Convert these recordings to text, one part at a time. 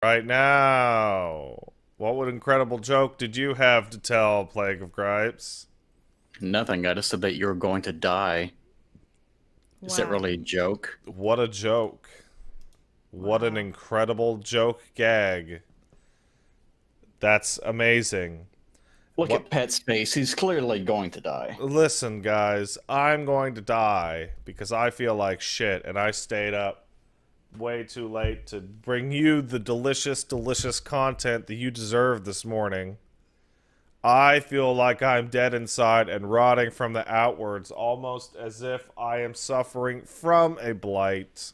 Right now. What incredible joke did you have to tell, Plague of Gripes? Nothing. I just said that you're going to die. Is that Wow. really a joke? What a joke. What an Wow. incredible joke gag. That's amazing. Look What? at Pet's face. He's clearly going to die. Listen, guys, I'm going to die because I feel like shit and I stayed up way too late to bring you the delicious, delicious content that you deserve this morning. I feel like I'm dead inside and rotting from the outwards, almost as if I am suffering from a blight.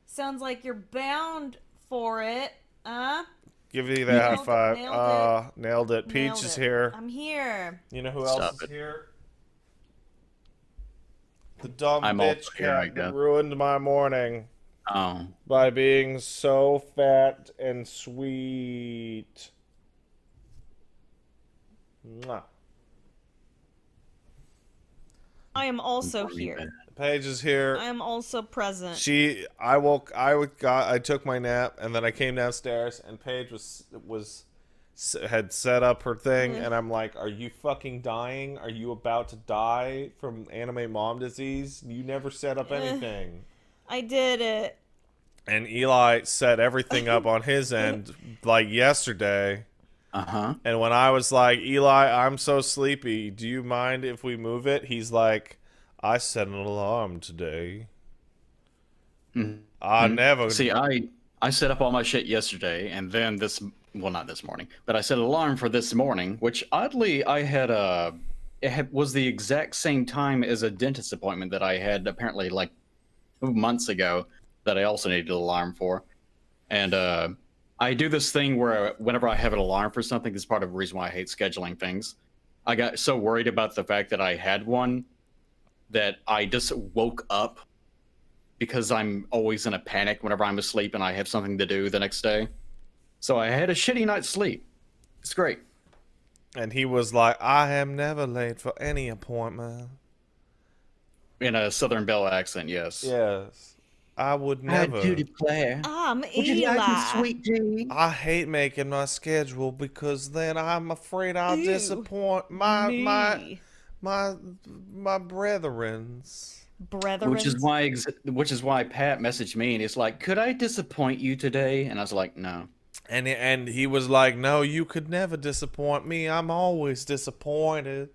Sounds like you're bound for it, huh? Give me that high Nailed it, five. nailed it. Nailed it. Peach Nailed is it. here. I'm here. You know who else Stop is it. here? The dumb I'm also bitch here, I cat that guess. ruined my morning Oh. by being so fat and sweet. Mwah. I am also here. Paige is here. I am also present. I took my nap and then I came downstairs and Paige had set up her thing and I'm like, "Are you fucking dying? Are you about to die from anime mom disease? You never set up anything." I did it. And Eli set everything up on his end like yesterday. Uh-huh. And when I was like, "Eli, I'm so sleepy. Do you mind if we move it?" He's like, "I set an alarm today." I never. See, I set up all my shit yesterday, and then well, not this morning, but I set an alarm for this morning, which oddly I had was the exact same time as a dentist appointment that I had apparently like months ago that I also needed an alarm for. And I do this thing where whenever I have an alarm for something, this is part of the reason why I hate scheduling things. I got so worried about the fact that I had one that I just woke up because I'm always in a panic whenever I'm asleep and I have something to do the next day. So I had a shitty night's sleep. It's great. And he was like, "I am never late for any appointment." In a Southern Belle accent, yes. Yes. I would never. declare. I'm Eli. tea? I hate making my schedule because then I'm afraid I'll Ew, disappoint me. my brethrens. Brethren. Which is why Pat messaged me and he's like, "Could I disappoint you today?" And I was like, "No." And he was like, "No, you could never disappoint me. I'm always disappointed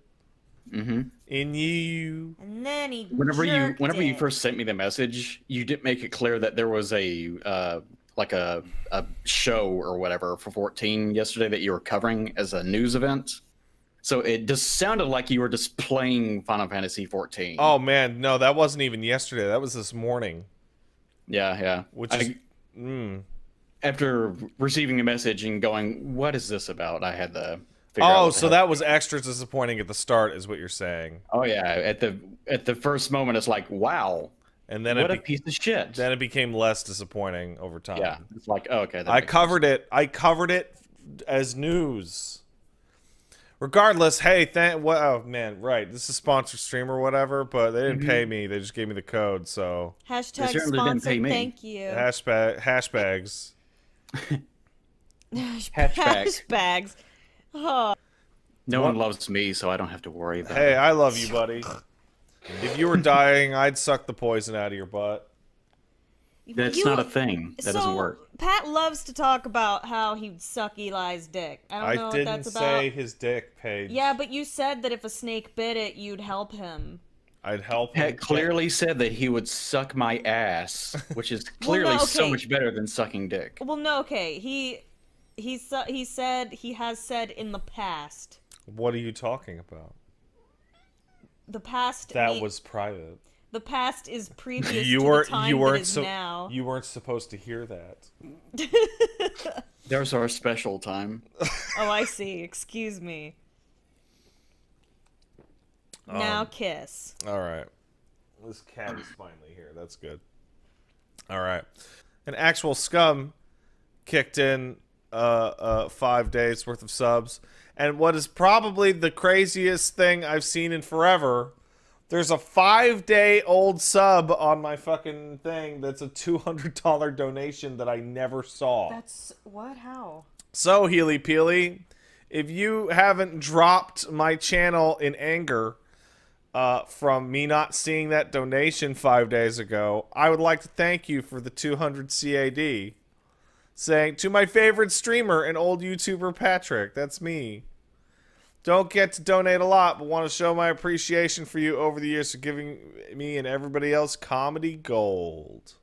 in you." And then he Whenever jerked you it. first sent me the message, you did make it clear that there was a like a show or whatever for 14 yesterday that you were covering as a news event. So it just sounded like you were just playing Final Fantasy 14. Oh man, no, that wasn't even yesterday. That was this morning. Yeah. Which is After receiving the message and going, "What is this about?" I had to figure out. Oh, what the so hell- that was extra disappointing at the start, is what you're saying. Oh yeah, at the first moment, it's like, "Wow, And then what a piece of shit." then it became less disappointing over time. Yeah, it's like, oh, okay. That I makes sense. covered it. I covered it as news. Regardless, hey, oh man, right. This is sponsored stream or whatever, but they didn't pay me. They just gave me the code, so Hashtag certainly didn't pay sponsored. me. Thank you. hashbags. Hatchback. Bags. Oh, No one loves me, so I don't have to worry about Hey, it. I love you, buddy. If you were dying, I'd suck the poison out of your butt. That's not a thing. That doesn't work. Pat loves to talk about how he'd suck Eli's dick. I don't know what didn't that's about. say his dick, Paige. Yeah, but you said that if a snake bit it, you'd help him. I'd help him. Pat clearly said that he would suck my ass, which is clearly no, so okay. much better than sucking dick. Well, no, okay. He has said in the past. What are you talking about? The past. That was private. The past is previous You to weren't. the time You that weren't. is So, now. you weren't supposed to hear that. There's our special time. Oh, I see. Excuse me. Now kiss. All right. This cat is finally here. That's good. All right. An actual scum kicked in 5 days worth of subs. And what is probably the craziest thing I've seen in forever There's a 5-day-old sub on my fucking thing that's a $200 donation that I never saw. That's what? How? So, Healy Peely, if you haven't dropped my channel in anger from me not seeing that donation 5 days ago, I would like to thank you for the 200 CAD. Saying, to my favorite streamer and old YouTuber Patrick, that's me. Don't get to donate a lot, but want to show my appreciation for you over the years for giving me and everybody else comedy gold.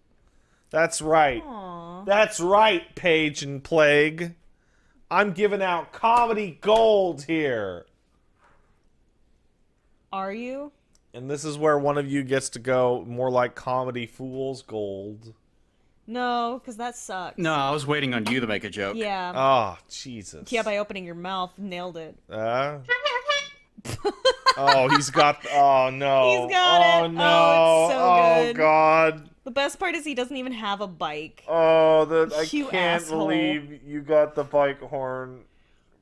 That's right. Aww. That's right, Paige and Plague. I'm giving out comedy gold here. Are you? And this is where one of you gets to go more like comedy fools gold. No, because that sucks. No, I was waiting on you to make a joke. Yeah. Oh, Jesus. Yeah, by opening your mouth, nailed it. Oh, he's got... Oh, no. He's got oh, it. No. Oh, it's so good. Oh, God. The best part is he doesn't even have a bike. Oh, I You can't asshole. believe you got the bike horn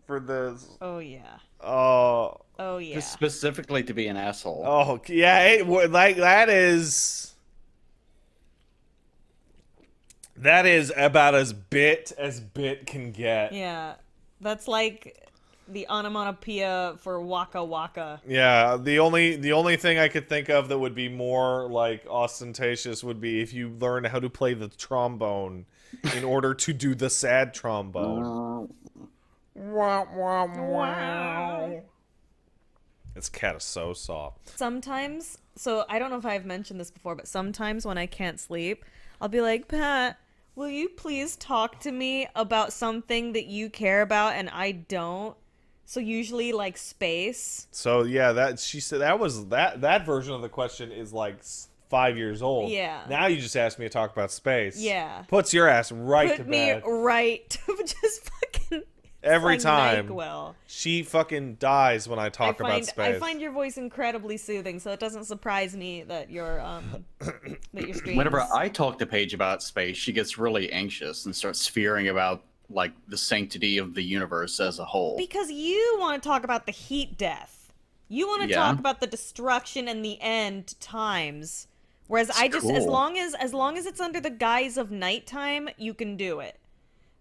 for this. Oh, yeah. Oh. Oh, yeah. Just specifically to be an asshole. Oh, yeah. Like, that is about as bit can get. Yeah. That's like the onomatopoeia for Waka Waka. Yeah, the only thing I could think of that would be more like ostentatious would be if you learn how to play the trombone in order to do the sad trombone. Wow. This cat is so soft. Sometimes, so I don't know if I've mentioned this before, but sometimes when I can't sleep, I'll be like, Pat, will you please talk to me about something that you care about and I don't? So usually like space. So yeah, that she said that version of the question is like 5 years old. Yeah. Now you just asked me to talk about space. Yeah. Puts your ass right to Put me bed. right to just fucking Every like time. NyQuil. She fucking dies when I talk about space. I find your voice incredibly soothing, so it doesn't surprise me that you're that your streams. Whenever I talk to Paige about space, she gets really anxious and starts fearing about like the sanctity of the universe as a whole. Because you want to talk about the heat death. You want to Yeah. talk about the destruction and the end times. Whereas I just as cool. long as it's under the guise of nighttime, you can do it.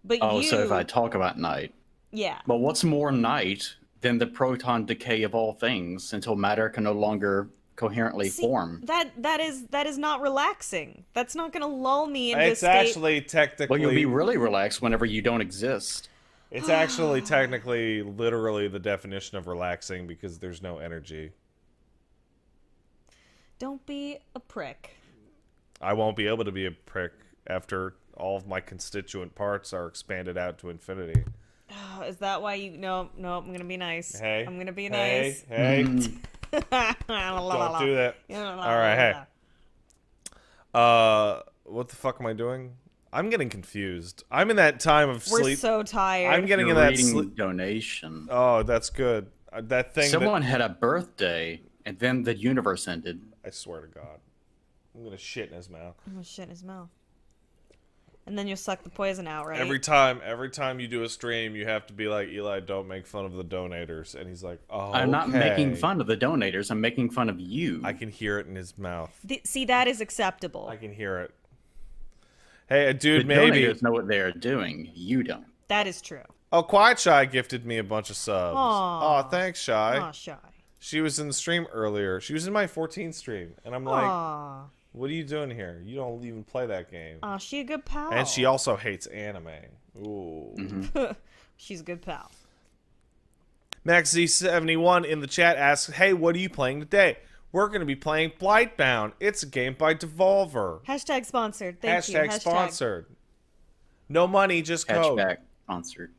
But So if I talk about night. yeah. But what's more night than the proton decay of all things until matter can no longer coherently See, form? That is not relaxing. That's not going to lull me into It's state. actually technically. Well, you'll be really relaxed whenever you don't exist. It's actually technically, literally the definition of relaxing because there's no energy. Don't be a prick. I won't be able to be a prick after all of my constituent parts are expanded out to infinity. Is that why you? No, I'm gonna be nice. Hey, I'm gonna be hey, nice. Hey, Mm. don't do that. All right, hey. What the fuck am I doing? I'm getting confused. I'm in that time of We're sleep. so tired. I'm getting You're in that reading sleep. donation. Oh, that's good. That thing. Someone had a birthday, and then the universe ended. I swear to God, I'm gonna shit in his mouth. I'm gonna shit in his mouth. And then you'll suck the poison out, right? Every time you do a stream, you have to be like, Eli, don't make fun of the donators. And he's like, oh, I'm not okay. making fun of the donators. I'm making fun of you. I can hear it in his mouth. See, that is acceptable. I can hear it. Hey, a the dude, maybe. donators know what they are doing. You don't. That is true. Oh, Quiet Shy gifted me a bunch of subs. Aw. Oh, thanks, Shy. Aw, shy. She was in the stream earlier. She was in my 14 stream. And I'm like, Aw. what are you doing here? You don't even play that game. Aw, she a good pal. And she also hates anime. Ooh. Mm-hmm. She's a good pal. MaxZ71 in the chat asks, hey, what are you playing today? We're going to be playing Blightbound. It's a game by Devolver. Hashtag sponsored. Thank you. Hashtag sponsored. No money, just code. Hatchback sponsored.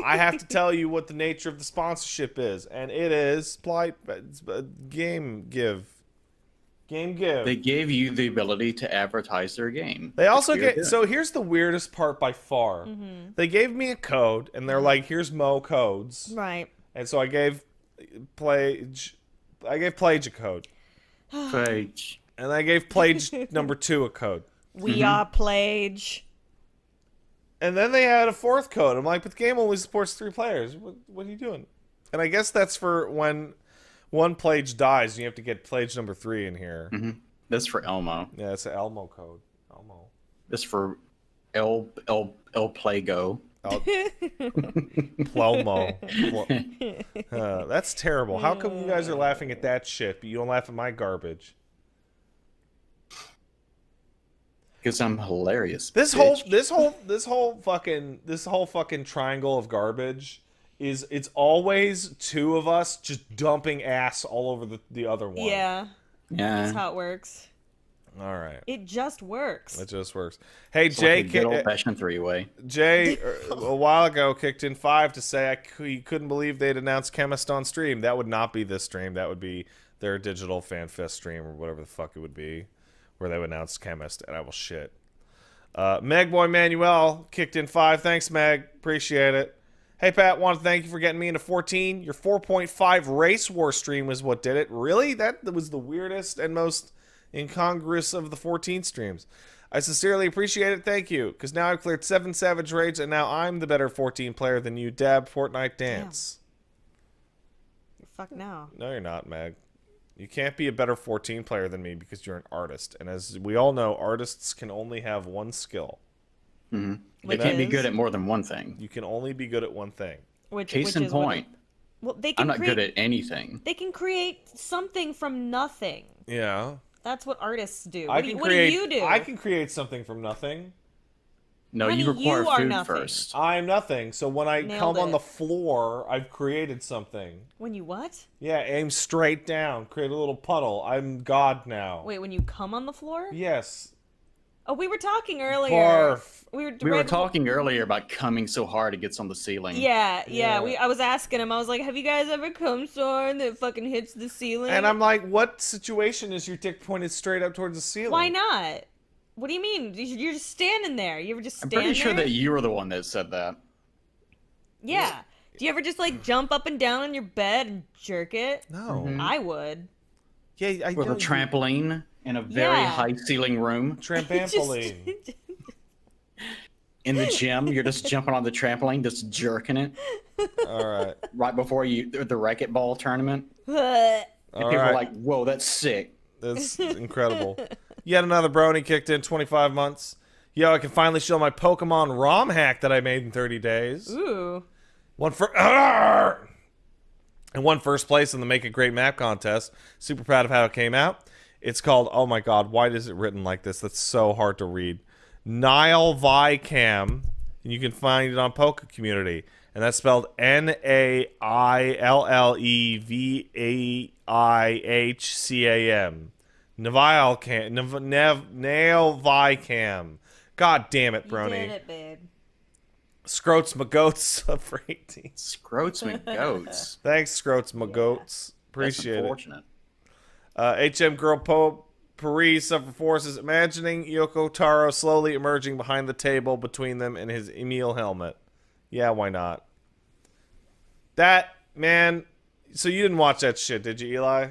I have to tell you what the nature of the sponsorship is, and it is game give. They gave you the ability to advertise their game. They also You're get good. so here's the weirdest part by far. Mm-hmm. They gave me a code, and they're like, "Here's Mo codes," Right. and so I gave Paige a code, Paige. and I gave Paige number 2 a code. We are Plage. And then they had a 4th code. I'm like, but the game only supports 3 players. What are you doing? And I guess that's for when one Paige dies, and you have to get Paige number 3 in here. Mm-hmm. This for Elmo. Yeah, it's an Elmo code. Elmo. This for El Plago. Plomo. That's terrible. How come you guys are laughing at that shit, but you don't laugh at my garbage? Because I'm hilarious. This bitch. whole fucking triangle of garbage is it's always two of us just dumping ass all over the other one. Yeah, Yeah. that's how it works. All right. It just works. It just works. Hey, It's Jay, like a good old-fashioned three-way. Jay, a while ago kicked in 5 to say he couldn't believe they'd announced Chemist on stream. That would not be this stream. That would be their digital fan fest stream or whatever the fuck it would be, where they would announce Chemist, and I will shit. Meg Boy Manuel kicked in 5. Thanks, Meg. Appreciate it. Hey, Pat, want to thank you for getting me into 14. Your 4.5 Race War stream was what did it. Really? That was the weirdest and most incongruous of the 14 streams. I sincerely appreciate it. Thank you. Because now I've cleared 7 Savage Raids, and now I'm the better 14 player than you, Dab. Fortnite Dance. Fuck no. No, you're not, Meg. You can't be a better 14 player than me because you're an artist. And as we all know, artists can only have one skill. Mm-hmm. They Which can't be is? good at more than one thing. You can only be good at one thing. Case in point, Well, they can I'm not create, good at anything. They can create something from nothing. Yeah. That's what artists do. What do you do? I can create something from nothing. No, Honey, you require you are food nothing. first. I'm nothing. So when I Nailed come on it. the floor, I've created something. When you what? Yeah, aim straight down, create a little puddle. I'm God now. Wait, when you come on the floor? Yes. Oh, we were talking earlier. Barf. We were right before- talking earlier about coming so hard it gets on the ceiling. Yeah. Yeah. I was asking him. I was like, "Have you guys ever come so hard that it fucking hits the ceiling?" And I'm like, what situation is your dick pointed straight up towards the ceiling? Why not? What do you mean? You're just standing there. You ever just I'm stand pretty sure there? that you were the one that said that. Yeah. Do you ever just like jump up and down on your bed and jerk it? No. Mhm. I would. Yeah, I With a know you- trampoline in a very Yeah. high ceiling room. Trampoline. In the gym, you're just jumping on the trampoline, just jerking it All right. right before the racquetball tournament. And All people right. are like, whoa, that's sick. That's incredible. Yet another brony kicked in 25 months. Yo, I can finally show my Pokemon ROM hack that I made in 30 days. Ooh. And won first place in the Make a Great Map contest. Super proud of how it came out. It's called, oh my god, why is it written like this? That's so hard to read. Nile Vicam. And you can find it on Poke Community. And that's spelled Nailvihcam. Nail Vicam. God damn it, You Brony. did it, babe. Scroats McGoats up for 18. Scroats and goats. Thanks, Scroats McGoats. Appreciate That's it. unfortunate. HM Girl Paris suffer forces, imagining Yoko Taro slowly emerging behind the table between them and his Emil helmet. Yeah, why not? That, man, so you didn't watch that shit, did you, Eli?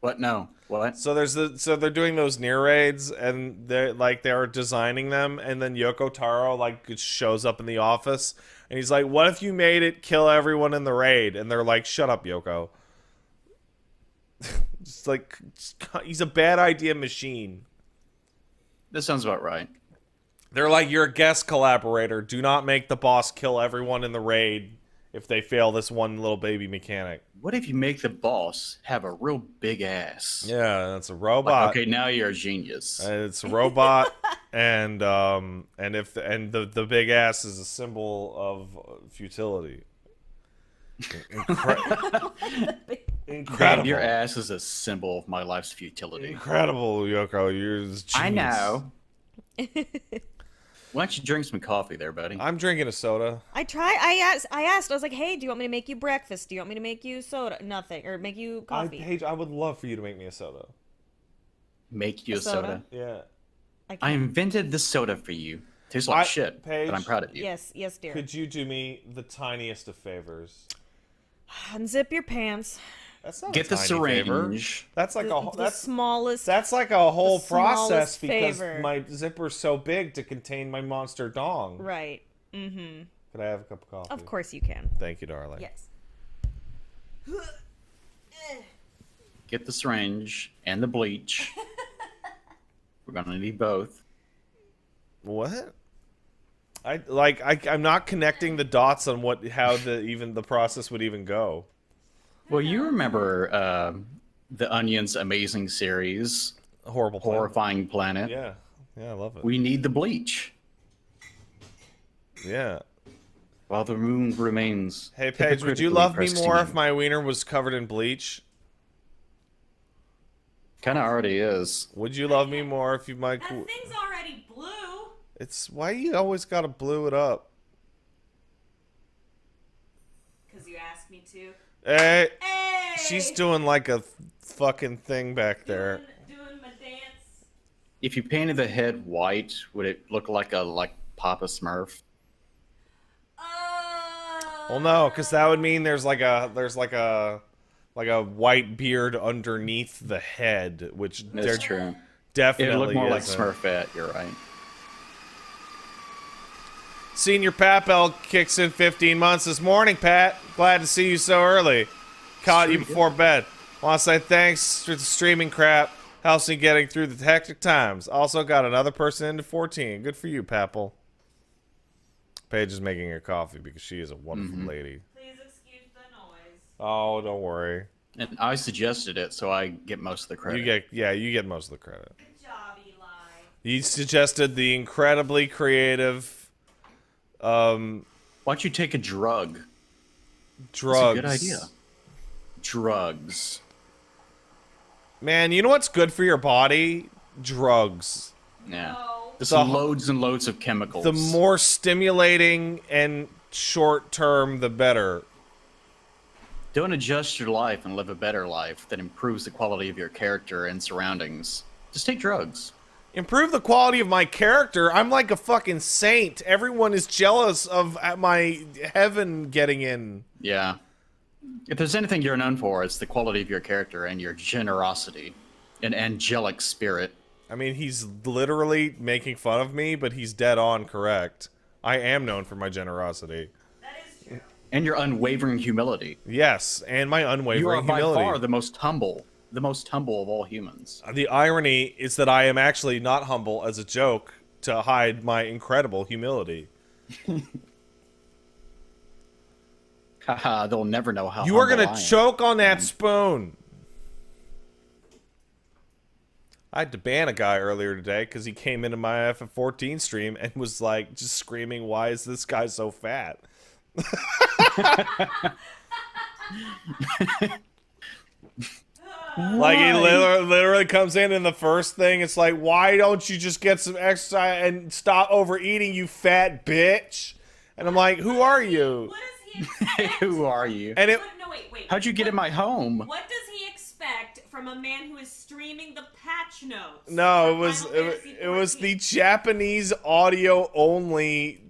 What? No. What? So they're doing those near raids, and they're designing them, and then Yoko Taro shows up in the office, and he's like, "What if you made it kill everyone in the raid?" And they're like, "Shut up, Yoko." He's a bad idea machine. This sounds about right. They're like, "You're a guest collaborator. Do not make the boss kill everyone in the raid if they fail this one little baby mechanic." What if you make the boss have a real big ass? Yeah, that's a robot. Like, okay, now you're a genius. It's a robot, and the big ass is a symbol of futility. Incredible. Babe, your ass is a symbol of my life's futility. Incredible, Yoko. You're just I genius. know. Why don't you drink some coffee there, buddy? I'm drinking a soda. I asked. I was like, "Hey, do you want me to make you breakfast? Do you want me to make you soda? Nothing, or make you coffee?" Paige, I would love for you to make me a soda. Make you A a soda? soda. Yeah. I invented this soda for you. Tastes like shit, Paige, but I'm proud of you. Yes, dear. Could you do me the tiniest of favors? Unzip your pants. That's not Get a the tiny syringe. favor. That's like The smallest. that's like a whole the process smallest because favor. my zipper's so big to contain my monster dong. Right. Mm-hmm. Could I have a cup of coffee? Of course you can. Thank you, darling. Yes. Get the syringe and the bleach. We're gonna need both. What? I'm not connecting the dots on how the process would even go. Well, you remember the Onion's amazing series, Horrible Planet. Horrifying Planet. Yeah, I love it. We need the bleach Yeah. while the room remains. Hey Paige, would you love me hypocritically more if pristine. my wiener was covered in bleach? Kind of already is. Would you love me more if you might? That thing's already blue. It's why you always gotta blue it up. Because you asked me to. Hey, Hey! she's doing like a fucking thing back there. Doing my dance. If you painted the head white, would it look like Papa Smurf? Well, no, because that would mean there's like a white beard underneath the head, which That's there true. definitely It'd look more like isn't. Smurfette. You're right. Senior Papel kicks in 15 months this morning, Pat. Glad to see you so early. Caught you before bed. Want to say thanks for the streaming crap. Helps me getting through the hectic times. Also got another person into 14. Good for you, Papel. Paige is making her coffee because she is a wonderful lady. Please excuse the noise. Oh, don't worry. And I suggested it, so I get most of the credit. You get most of the credit. Good job, Eli. You suggested the incredibly creative Why don't you take a drug? drugs. That's a good idea. Drugs. Man, you know what's good for your body? Drugs. Yeah. No. There's The- loads and loads of chemicals. The more stimulating and short term, the better. Don't adjust your life and live a better life that improves the quality of your character and surroundings. Just take drugs. Improve the quality of my character. I'm like a fucking saint. Everyone is jealous of my heaven getting in. Yeah. If there's anything you're known for, it's the quality of your character and your generosity. An angelic spirit. I mean, he's literally making fun of me, but he's dead on correct. I am known for my generosity. That is true. And your unwavering humility. Yes, and my You are unwavering by humility. far the most humble of all humans. The irony is that I am actually not humble as a joke to hide my incredible humility. Haha, they'll never know how You are humble gonna I am. choke on that spoon. I had to ban a guy earlier today because he came into my FF14 stream and was like just screaming, "Why is this guy so fat?" Like he literally comes in the first thing it's like, "Why don't you just get some exercise and stop overeating, you fat bitch?" And I'm like, "Who are you?" What does he expect? Who are you? And it No, wait. How'd you get in my home? What does he expect from a man who is streaming the patch notes? No, for it was Final Fantasy it was the 14? Japanese audio only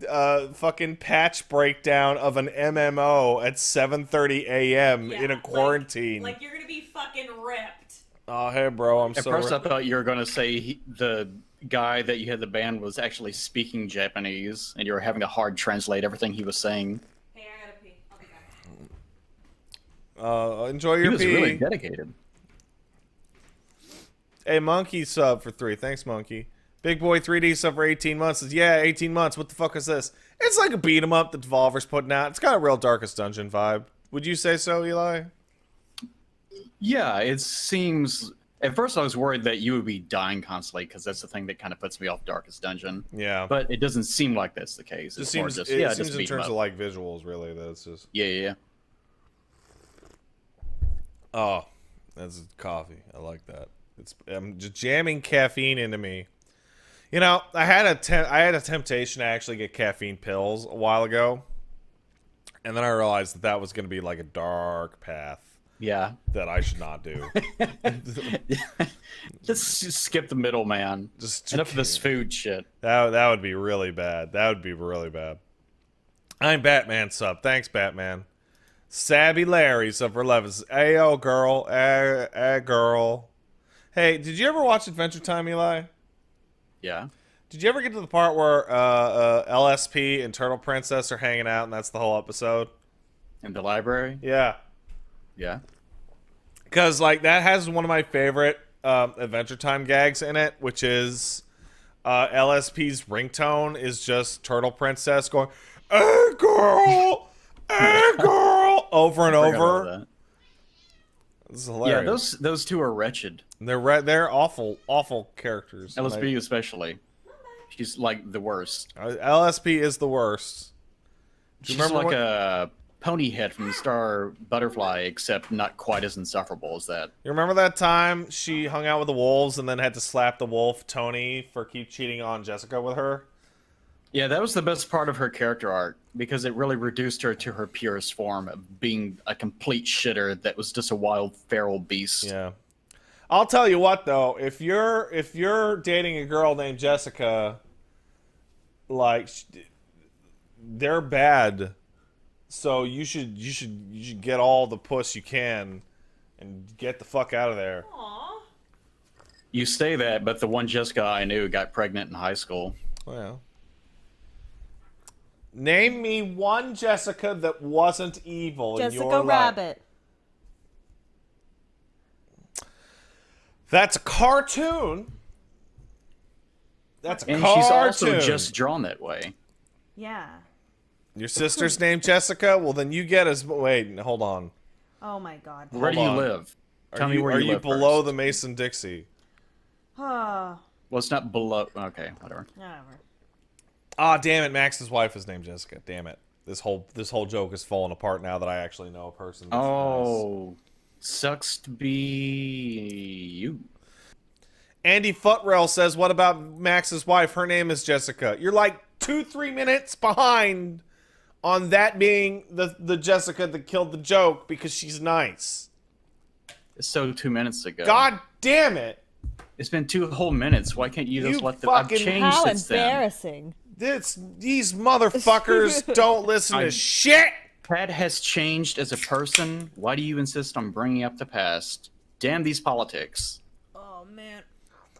fucking patch breakdown of an MMO at 7:30 a.m. Yeah, in a quarantine. Like you're gonna be fucking ripped. Oh, hey, bro, I'm At so. first, I thought you were going to say the guy that you had the band was actually speaking Japanese, and you were having to hard translate everything he was saying. Hey, I gotta pee. I'll be back. Enjoy He your was pee. really dedicated. Hey, Monkey sub for 3. Thanks, Monkey. Big Boy 3D sub for 18 months. Says, yeah, 18 months. What the fuck is this? It's like a beat 'em up that Devolver's putting out. It's got a real Darkest Dungeon vibe. Would you say so, Eli? Yeah, it seems. At first, I was worried that you would be dying constantly because that's the thing that kind of puts me off Darkest Dungeon. Yeah. But it doesn't seem like that's the case. It It's more seems, just it yeah, seems just in beat 'em terms up. of like visuals, really. That's just. Yeah. Oh, that's coffee. I like that. I'm just jamming caffeine into me. You know, I had a temptation to actually get caffeine pills a while ago, and then I realized that was going to be like a dark path Yeah. that I should not do. Just skip the middle, man. Just Enough of this food shit. that would be really bad. That would be really bad. I'm Batman sub. Thanks, Batman. Sabby Larry sub for 11. Ayo, girl. Girl. Hey, did you ever watch Adventure Time, Eli? Yeah. Did you ever get to the part where LSP and Turtle Princess are hanging out and that's the whole episode? In the library? Yeah. Yeah. Because, like, that has one of my favorite Adventure Time gags in it, which is LSP's ringtone is just Turtle Princess going, "Hey, girl! Hey, girl!" over and I forgot about over. that. This is Yeah, hilarious. those two are wretched. They're awful characters. LSB especially. She's like the worst. LSP is the worst. Do you She's remember like what- a pony head from Star Butterfly, except not quite as insufferable as that. You remember that time she hung out with the wolves and then had to slap the wolf Tony for keep cheating on Jessica with her? Yeah, that was the best part of her character arc, because it really reduced her to her purest form of being a complete shitter that was just a wild feral beast. Yeah. I'll tell you what though, if you're dating a girl named Jessica, like they're bad. So you should get all the puss you can and get the fuck out of there. Aww. You say that, but the one Jessica I knew got pregnant in high school. Well. Name me one Jessica that wasn't evil in your Jessica life. Rabbit. That's a cartoon. That's a And cartoon. she's also just drawn that way. Yeah. Your sister's named Jessica? Well, then you get as... Wait, hold on. Oh my god. Where do you on. live? Tell Are me you, where are you you live below first. the Mason-Dixie? Whatever. Well, it's not below. Okay, whatever. Ah, damn it. Max's wife is named Jessica. Damn it. This whole joke is falling apart now that I actually know a person. That's nice. Oh, sucks to be you. Andy Footrail says, what about Max's wife? Her name is Jessica. You're like 2-3 minutes behind on that being the Jessica that killed the joke because she's nice. So 2 minutes ago. God damn it. It's been 2 whole minutes. Why can't you just You let them? I've fucking- changed How since then. embarrassing. These motherfuckers don't listen to shit. Pat has changed as a person. Why do you insist on bringing up the past? Damn these politics. Oh man.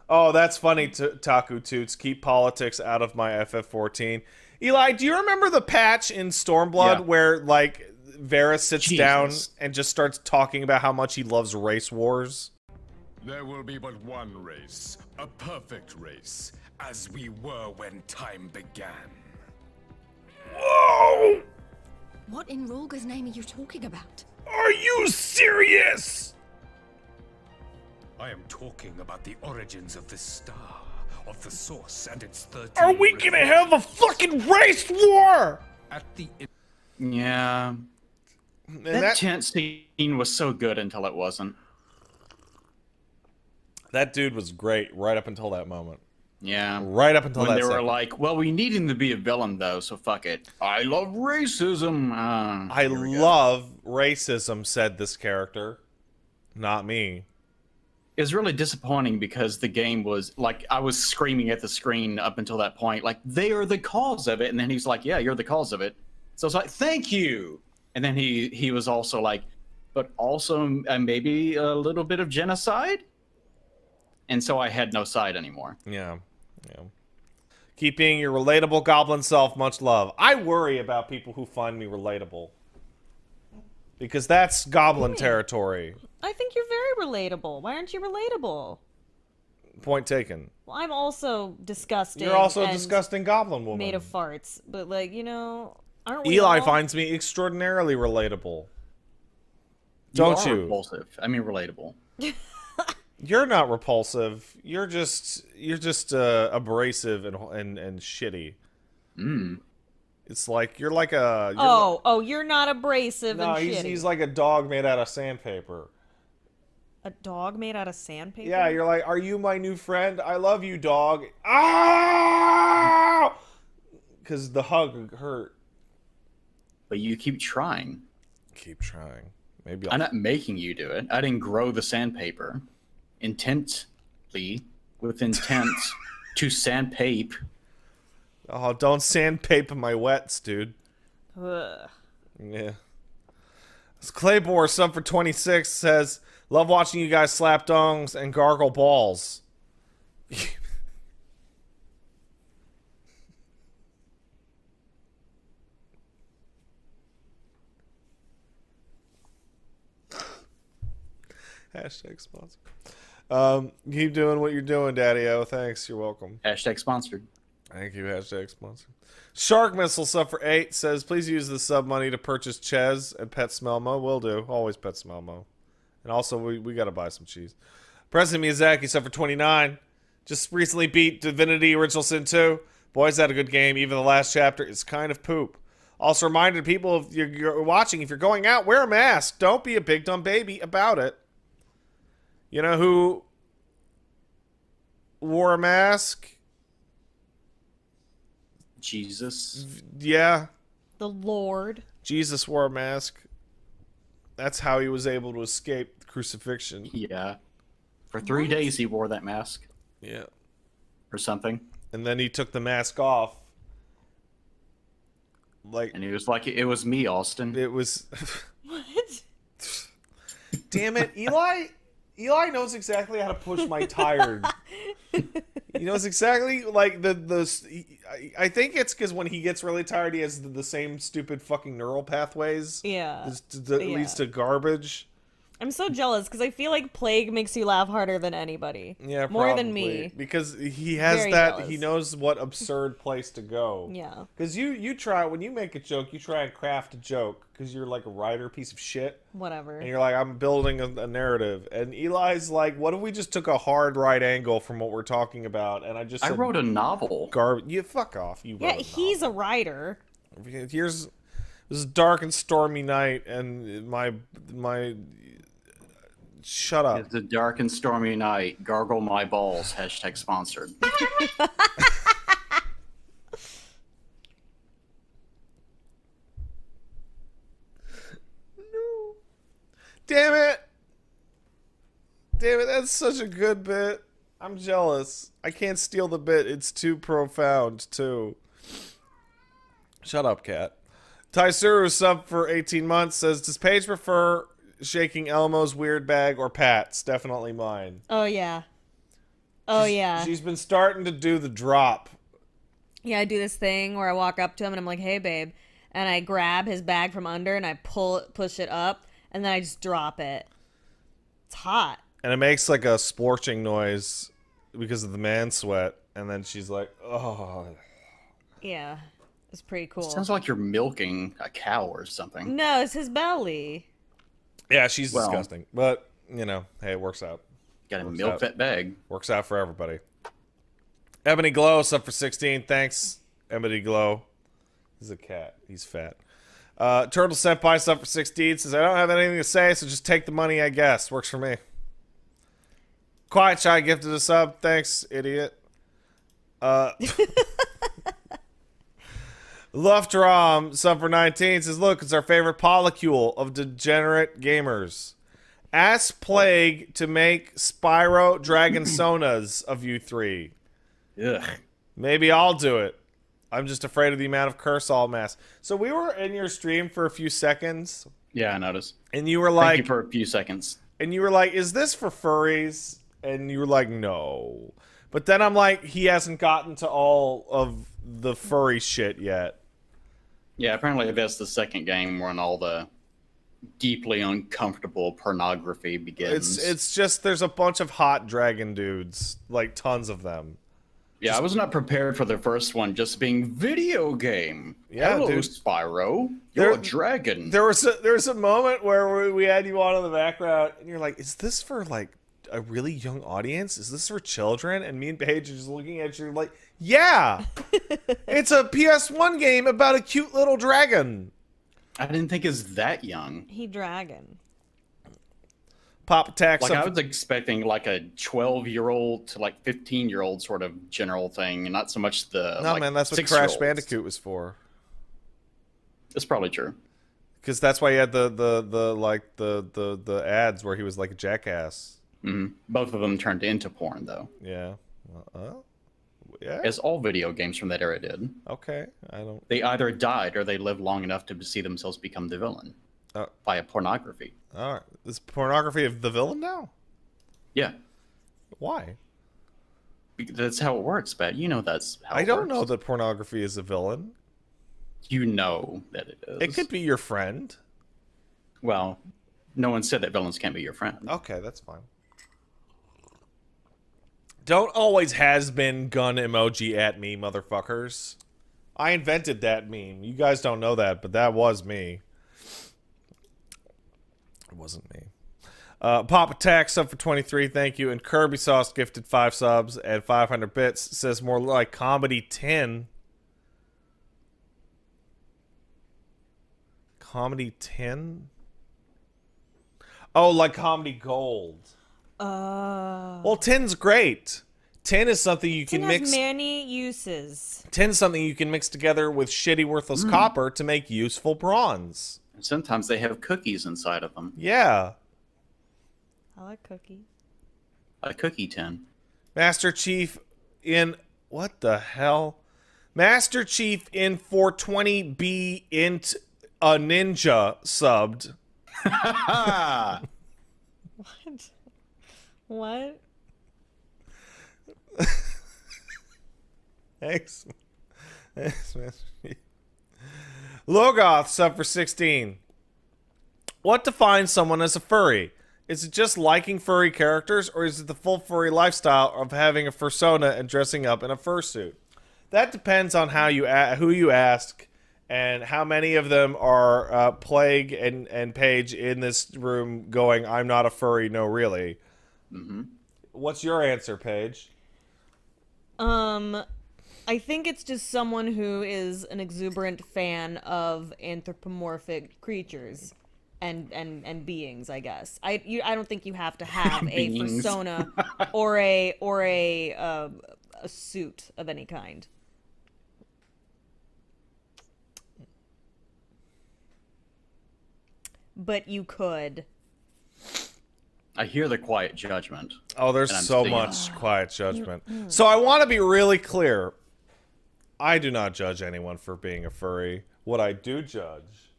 Oh, that's funny, Taku Toots. Keep politics out of my FF14. Eli, do you remember the patch in Stormblood Yeah. where, like, Varys sits Jesus. down and just starts talking about how much he loves race wars? There will be but one race, a perfect race, as we were when time began. Whoa! What in Rorga's name are you talking about? Are you serious? I am talking about the origins of this star, of the source and its 13... Are we gonna have a fucking race war? At the... Yeah. And That tent scene was so good until it wasn't. that dude was great right up until that moment. Yeah. Right up until When that they were second. like, well, we need him to be a villain, though, so fuck it. I love racism. I Here we go. love racism, said this character. Not me. It was really disappointing because the game was, like, I was screaming at the screen up until that point, like, they are the cause of it. And then he's like, yeah, you're the cause of it. So I was like, thank you. And then he was also like, but also maybe a little bit of genocide? And so I had no side anymore. Yeah. Yeah. Keep being your relatable goblin self. Much love. I worry about people who find me relatable. Because that's goblin territory. I think you're very relatable. Why aren't you relatable? Point taken. Well, I'm also disgusting. You're also a and disgusting goblin woman. made of farts. But like, you know, aren't we Eli all? finds me extraordinarily relatable. You Don't are you? repulsive. I mean, relatable. You're not repulsive. You're just abrasive and shitty. It's like you're like a. You're not abrasive No, and he's shitty. like a dog made out of sandpaper. A dog made out of sandpaper? Yeah, you're like, are you my new friend? I love you, dog. Ah! Because the hug hurt. But you keep trying. Keep trying. Maybe I'm not making you do it. I didn't grow the sandpaper. Intently, with intent to sandpape. Oh, don't sandpaper my wets, dude. Ugh. Yeah. This Claybore sub for 26 says, love watching you guys slap dongs and gargle balls. Hashtag sponsor. Keep doing what you're doing, Daddy-O. Thanks. You're welcome. Hashtag sponsored. Thank you. Hashtag sponsor. Shark Missile sub for 8 says, please use the sub money to purchase Ches and Pet Smelmo. Will do. Always Pet Smelmo. And also, we got to buy some cheese. President Miyazaki sub for 29. Just recently beat Divinity Original Sin 2. Boys, had a good game. Even the last chapter is kind of poop. Also reminded people, if you're watching, if you're going out, wear a mask. Don't be a big dumb baby about it. You know who wore a mask? Jesus. Yeah. The Lord. Jesus wore a mask. That's how he was able to escape crucifixion. Yeah. For 3 days he wore that mask. Yeah. Or something. And then he took the mask off. Like, And he was like, it was me, Austin. it was... What? Damn it, Eli! Eli knows exactly how to push my tire. He knows exactly, like, I think it's because when he gets really tired, he has the same stupid fucking neural pathways. Yeah. That leads to garbage. I'm so jealous because I feel like Plague makes you laugh harder than anybody. Yeah, More than probably. me. Because he has Very that, jealous. he knows what absurd place to go. Yeah. Because you try, when you make a joke, you try and craft a joke. Because you're like a writer piece of shit. Whatever. And you're like, I'm building a narrative. And Eli's like, what if we just took a hard right angle from what we're talking about? And I just I said, wrote a novel. garbage. You fuck off. You Yeah, wrote a he's a writer. novel. Here's this dark and stormy night, and my shut up. It's a dark and stormy night. Gargle my balls. Hashtag sponsored. Damn it! Damn it! That's such a good bit. I'm jealous. I can't steal the bit. It's too profound too. Shut up, cat. Taisuru sub for 18 months says, does Paige prefer shaking Elmo's weird bag or Pat's? Definitely mine. Oh, yeah. Oh, yeah. She's been starting to do the drop. Yeah, I do this thing where I walk up to him and I'm like, hey, babe. And I grab his bag from under and I push it up, and then I just drop it. It's hot. And it makes like a splorching noise because of the man sweat. And then she's like, oh. Yeah. It's pretty cool. Sounds like you're milking a cow or something. No, it's his belly. Yeah, she's Well. disgusting. But, you know, hey, it works out. Gotta Works milk out. that bag. Works out for everybody. Ebony Glow sub for 16. Thanks, Ebony Glow. He's a cat. He's fat. Turtle Senpai sub for 16. Says, I don't have anything to say, so just take the money, I guess. Works for me. Quiet Shy gifted a sub. Thanks, idiot. Luftrom sub for 19 says, look, it's our favorite polycule of degenerate gamers. Ask Plague to make Spyro Dragon Sonas of you three. Ugh. Maybe I'll do it. I'm just afraid of the amount of curse all mass. So we were in your stream for a few seconds, Yeah, I noticed. and you were Thank like, you for a few seconds. is this for furries? And you were like, no. But then I'm like, he hasn't gotten to all of the furry shit yet. Yeah, apparently that's the second game when all the deeply uncomfortable pornography begins. It's just there's a bunch of hot dragon dudes, like tons of them. Yeah, I was not prepared for the first one just being video game. Yeah, Hello, dude. Spyro. You're There- a dragon. There was a moment where we had you on in the background, and you're like, is this for like a really young audience? Is this for children? And me and Paige are just looking at you like, yeah, it's a PS1 game about a cute little dragon. I didn't think it's that young. He dragon. Pop Attack. Like, I sub- was expecting like a 12-year-old to like 15-year-old sort of general thing, and not so much the no, like, man, that's what 6-year-olds. Crash Bandicoot was for. It's probably true. Because that's why he had the ads where he was like a jackass. Both of them turned into porn, though, Yeah. Yeah. as all video games from that era did. Okay. I don't. They either died or they lived long enough to see themselves become the villain via pornography. All right. Is pornography of the villain now? Yeah, Why? that's how it works, Pat. You know that's how I it don't works. know that pornography is a villain. You know that it is. It could be your friend. Well, No one said that villains can't be your friend. Okay, that's fine. Don't always has been gun emoji at me, motherfuckers. I invented that meme. You guys don't know that, but that was me. It wasn't me. Pop Attack sub for 23, thank you. And Kirby Sauce gifted 5 subs and 500 bits. Says more like Comedy 10. Comedy 10? Oh, like Comedy Gold. Well, 10's great. 10 is something you can 10 mix. has many uses. 10 is something you can mix together with shitty worthless copper to make useful bronze. And sometimes they have cookies inside of them. Yeah. I like cookies. A cookie tin. Master Chief in what the hell? Master Chief in 420B int a ninja subbed. What? Thanks. Thanks, Master Chief. Logoth sub for 16. What defines someone as a furry? Is it just liking furry characters, or is it the full furry lifestyle of having a fursona and dressing up in a fursuit? That depends on how you who you ask, and how many of them are Plague and Paige in this room going, "I'm not a furry, no, really." Mm-hmm. What's your answer, Paige? I think it's just someone who is an exuberant fan of anthropomorphic creatures and beings, I guess. I don't think you have to have a Beings. persona or a suit of any kind. But you could. I hear the quiet judgment. Oh, there's And I'm so thinking- much quiet judgment. So I want to be really clear. I do not judge anyone for being a furry. What I do judge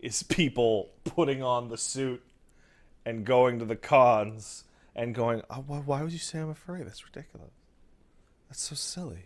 is people putting on the suit and going to the cons and going, "Oh, why would you say I'm a furry? That's ridiculous. That's so silly."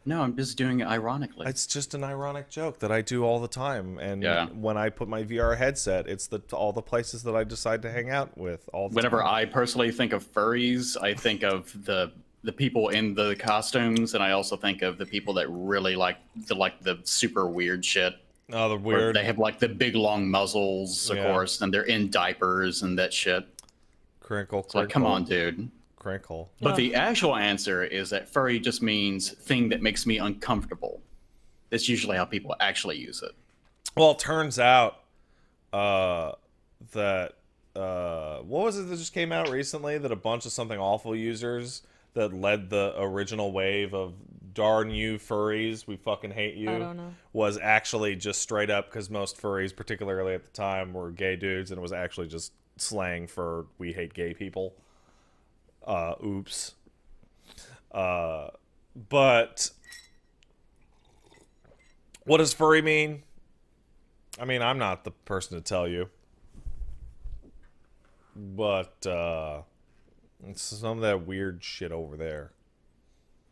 No, I'm just doing it ironically. It's just an ironic joke that I do all the time. And Yeah. when I put my VR headset, it's all the places that I decide to hang out with all the Whenever time. I personally think of furries, I think of the people in the costumes, and I also think of the people that really like the super weird shit. Oh, the Where weird. they have like the big long muzzles, of Yeah. course, and they're in diapers and that shit. Crinkle, It's like, come on, dude. Crinkle. But the actual answer is that furry just means thing that makes me uncomfortable. That's usually how people actually use it. Well, it turns out that what was it that just came out recently? That a bunch of something awful users that led the original wave of "darn you furries, we fucking hate you" I don't know. was actually just straight up, because most furries, particularly at the time, were gay dudes, and it was actually just slang for "we hate gay people." Oops. But what does furry mean? I mean, I'm not the person to tell you. But it's some of that weird shit over there.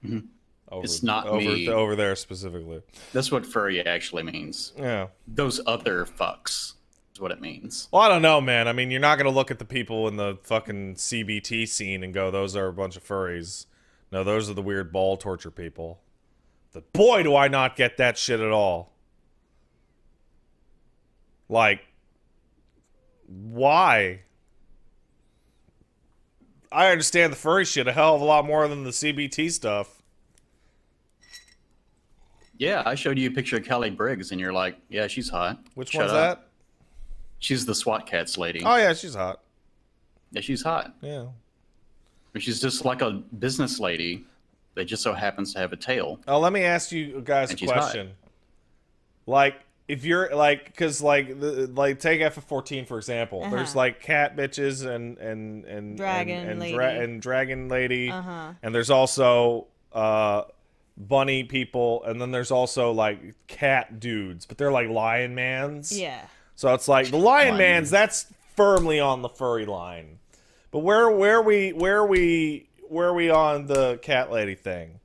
Mhm. Over, It's not me. over there specifically. That's what furry actually means. Yeah. Those other fucks is what it means. Well, I don't know, man. I mean, you're not going to look at the people in the fucking CBT scene and go, "Those are a bunch of furries." No, those are the weird ball torture people. But boy, do I not get that shit at all. Like, why? I understand the furry shit a hell of a lot more than the CBT stuff. Yeah, I showed you a picture of Kelly Briggs, and you're like, yeah, she's hot. Which Shut one's up. that? She's the SWAT Cats lady. Oh, yeah, she's hot. Yeah, she's hot. Yeah. But she's just like a business lady that just so happens to have a tail. Oh, let me ask you guys a And she's hot. question. Like, if you're like, because like take FF14 for example. There's like cat bitches and Dragon lady. and dragon lady, Uh-huh. and there's also bunny people, and then there's also like cat dudes, but they're like lion mans. Yeah. So it's like the lion Lion mans, that's firmly on the furry line. But where are we on the cat lady thing?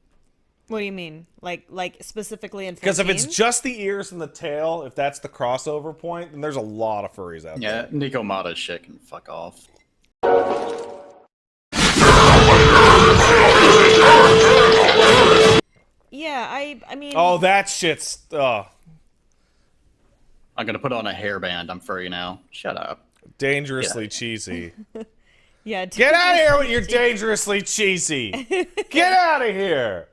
What do you mean? Like specifically in 14? Because if it's just the ears and the tail, if that's the crossover point, then there's a lot of furries out there. Yeah, Nico Mata shit can fuck off. Yeah, I mean. Oh, that shit's. I'm gonna put on a hairband. I'm furry now. Shut up. Dangerously cheesy. Yeah. Get out of here with your dangerously cheesy. Get out of here.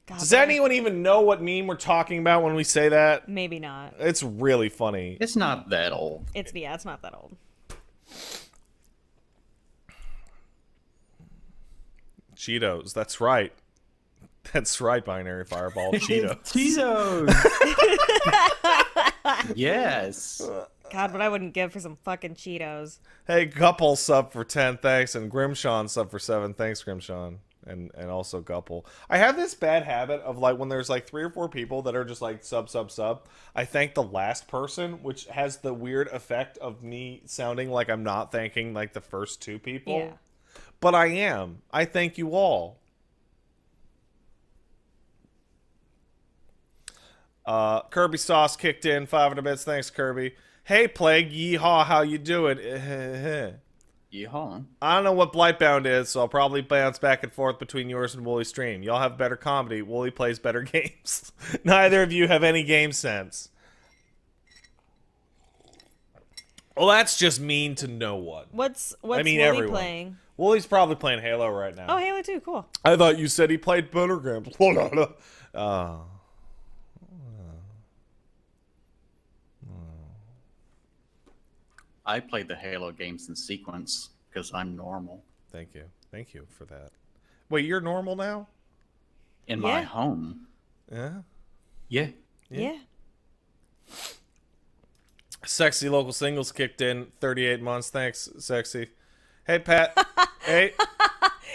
God, Does but anyone even know what meme we're talking about when we say that? Maybe not. It's really funny. It's not that old. It's not that old. Cheetos. That's right. That's right, Binary Fireball. Cheetos. Cheetos. Yes. God, what I wouldn't give for some fucking Cheetos. Hey, Gupple sub for 10, thanks, and Grimshawn sub for 7, thanks, Grimshawn. And also Gupple. I have this bad habit of, like, when there's, like, 3 or 4 people that are just, like, sub, I thank the last person, which has the weird effect of me sounding like I'm not thanking, like, the first 2 people. Yeah. But I am. I thank you all. Kirby Sauce kicked in 500 bits. Thanks, Kirby. Hey, Plague. Yeehaw. How you doing? Yeehaw. I don't know what Blightbound is, so I'll probably bounce back and forth between yours and Woolie's stream. Y'all have better comedy. Woolie plays better games. Neither of you have any game sense. Well, that's just mean to no one. What's mean, Wooly everyone. playing? Woolie's probably playing Halo right now. Oh, Halo 2, cool. I thought you said he played better games. I played the Halo games in sequence because I'm normal. Thank you. Thank you for that. Wait, you're normal now? In my Yeah. home. Yeah. Yeah. Yeah. Sexy local singles kicked in 38 months. Thanks, Sexy. Hey, Pat. Hey.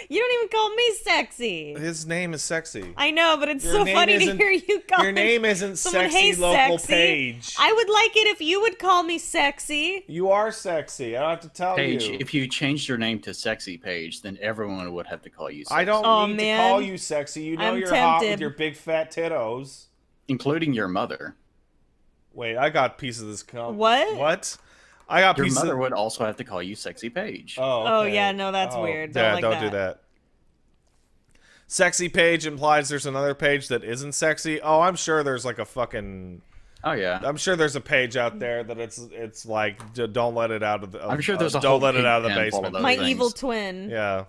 You don't even call me sexy. His name is Sexy. I know, but it's Your so name funny to isn't- hear you call Your name isn't someone, Sexy "Hey, Local sexy." Paige. I would like it if you would call me sexy. You are sexy. I don't have to tell Paige, you. if you changed your name to Sexy Paige, then everyone would have to call you sexy. I don't Oh, need man. to call you sexy. You know I'm you're hot with tempted. your big fat tittos. Including your mother. Wait, I got pieces of this. What? What? I got Your pieces. mother would also have to call you Sexy Paige. Oh, okay. yeah, no, that's weird. Don't like don't that. do that. Sexy Page implies there's another page that isn't sexy. Oh, I'm sure there's like a fucking. Oh, yeah. I'm sure there's a page out there that it's like don't let it out of the. I'm sure there's a don't whole let it out of the pig pen full of basement. those My things. evil twin. Yeah.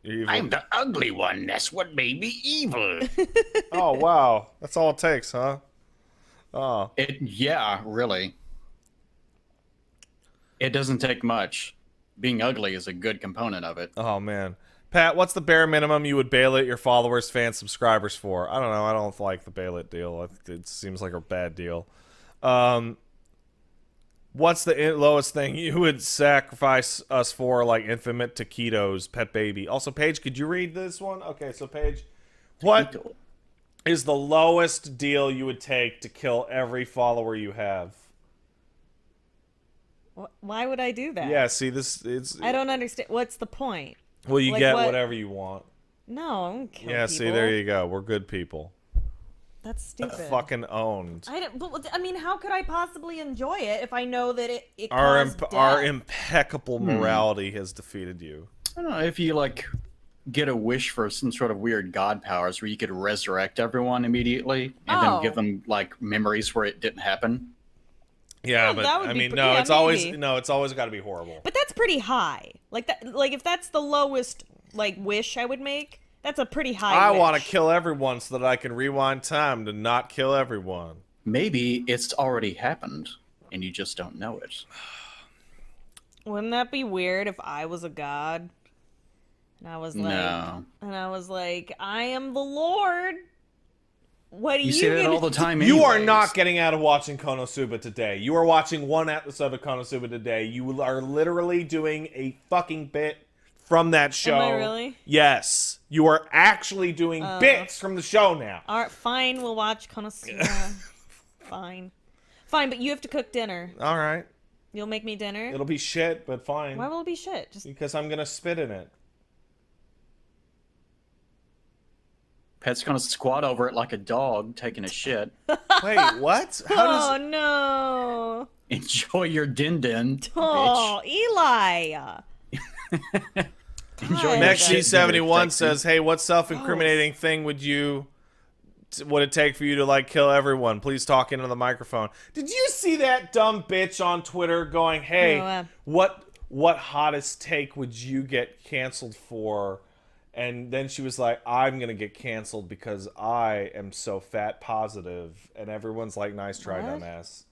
Evil. I'm the ugly one. That's what made me evil. Oh wow, that's all it takes, huh? Oh. Yeah, really. It doesn't take much. Being ugly is a good component of it. Oh man. Pat, what's the bare minimum you would bail it your followers, fans, subscribers for? I don't know. I don't like the bail it deal. It seems like a bad deal. What's the lowest thing you would sacrifice us for, like Infinite Taquitos, Pet Baby? Also, Paige, could you read this one? Okay, so Paige, what is the lowest deal you would take to kill every follower you have? Why would I do that? Yeah, see, it's... I don't understand. What's the point? Well, you Like get what? whatever you want. No, I don't kill Yeah, people. see, there you go. We're good people. That's stupid. Fucking owned. I don't. But I mean, how could I possibly enjoy it if I know that it Our caused death? our impeccable morality has defeated you. I don't know if you like get a wish for some sort of weird god powers where you could resurrect everyone immediately and Oh. then give them like memories where it didn't happen. Yeah, Yeah, but that would I be mean, pre- no, yeah, it's always maybe. no, it's always got to be horrible. But that's pretty high. Like that. Like if that's the lowest like wish I would make, that's a pretty high. I wish. want to kill everyone so that I can rewind time to not kill everyone. Maybe it's already happened and you just don't know it. Wouldn't that be weird if I was a god? And I was like, No. I am the Lord. What do You you say that gonna all the time You are anyways. not getting out of watching Konosuba today. You are watching one episode of Konosuba today. You are literally doing a fucking bit from that show. Am I really? Yes. You are actually doing bits from the show now. All right, fine. We'll watch Konosuba. Fine, but you have to cook dinner. All right. You'll make me dinner. It'll be shit, but fine. Why will it be shit? Just Because I'm going to spit in it. Pet's gonna squat over it like a dog taking a shit. Wait, what? How Oh no! Enjoy your din-din, bitch. Oh, Eli! Enjoy your Next shit, G71 sexy. says, "Hey, what self-incriminating thing would it take for you to like kill everyone? Please talk into the microphone." Did you see that dumb bitch on Twitter going, "Hey, No, what hottest take would you get canceled for?" And then she was like, "I'm gonna get canceled because I am so fat positive," and everyone's like, "Nice try, What? dumbass."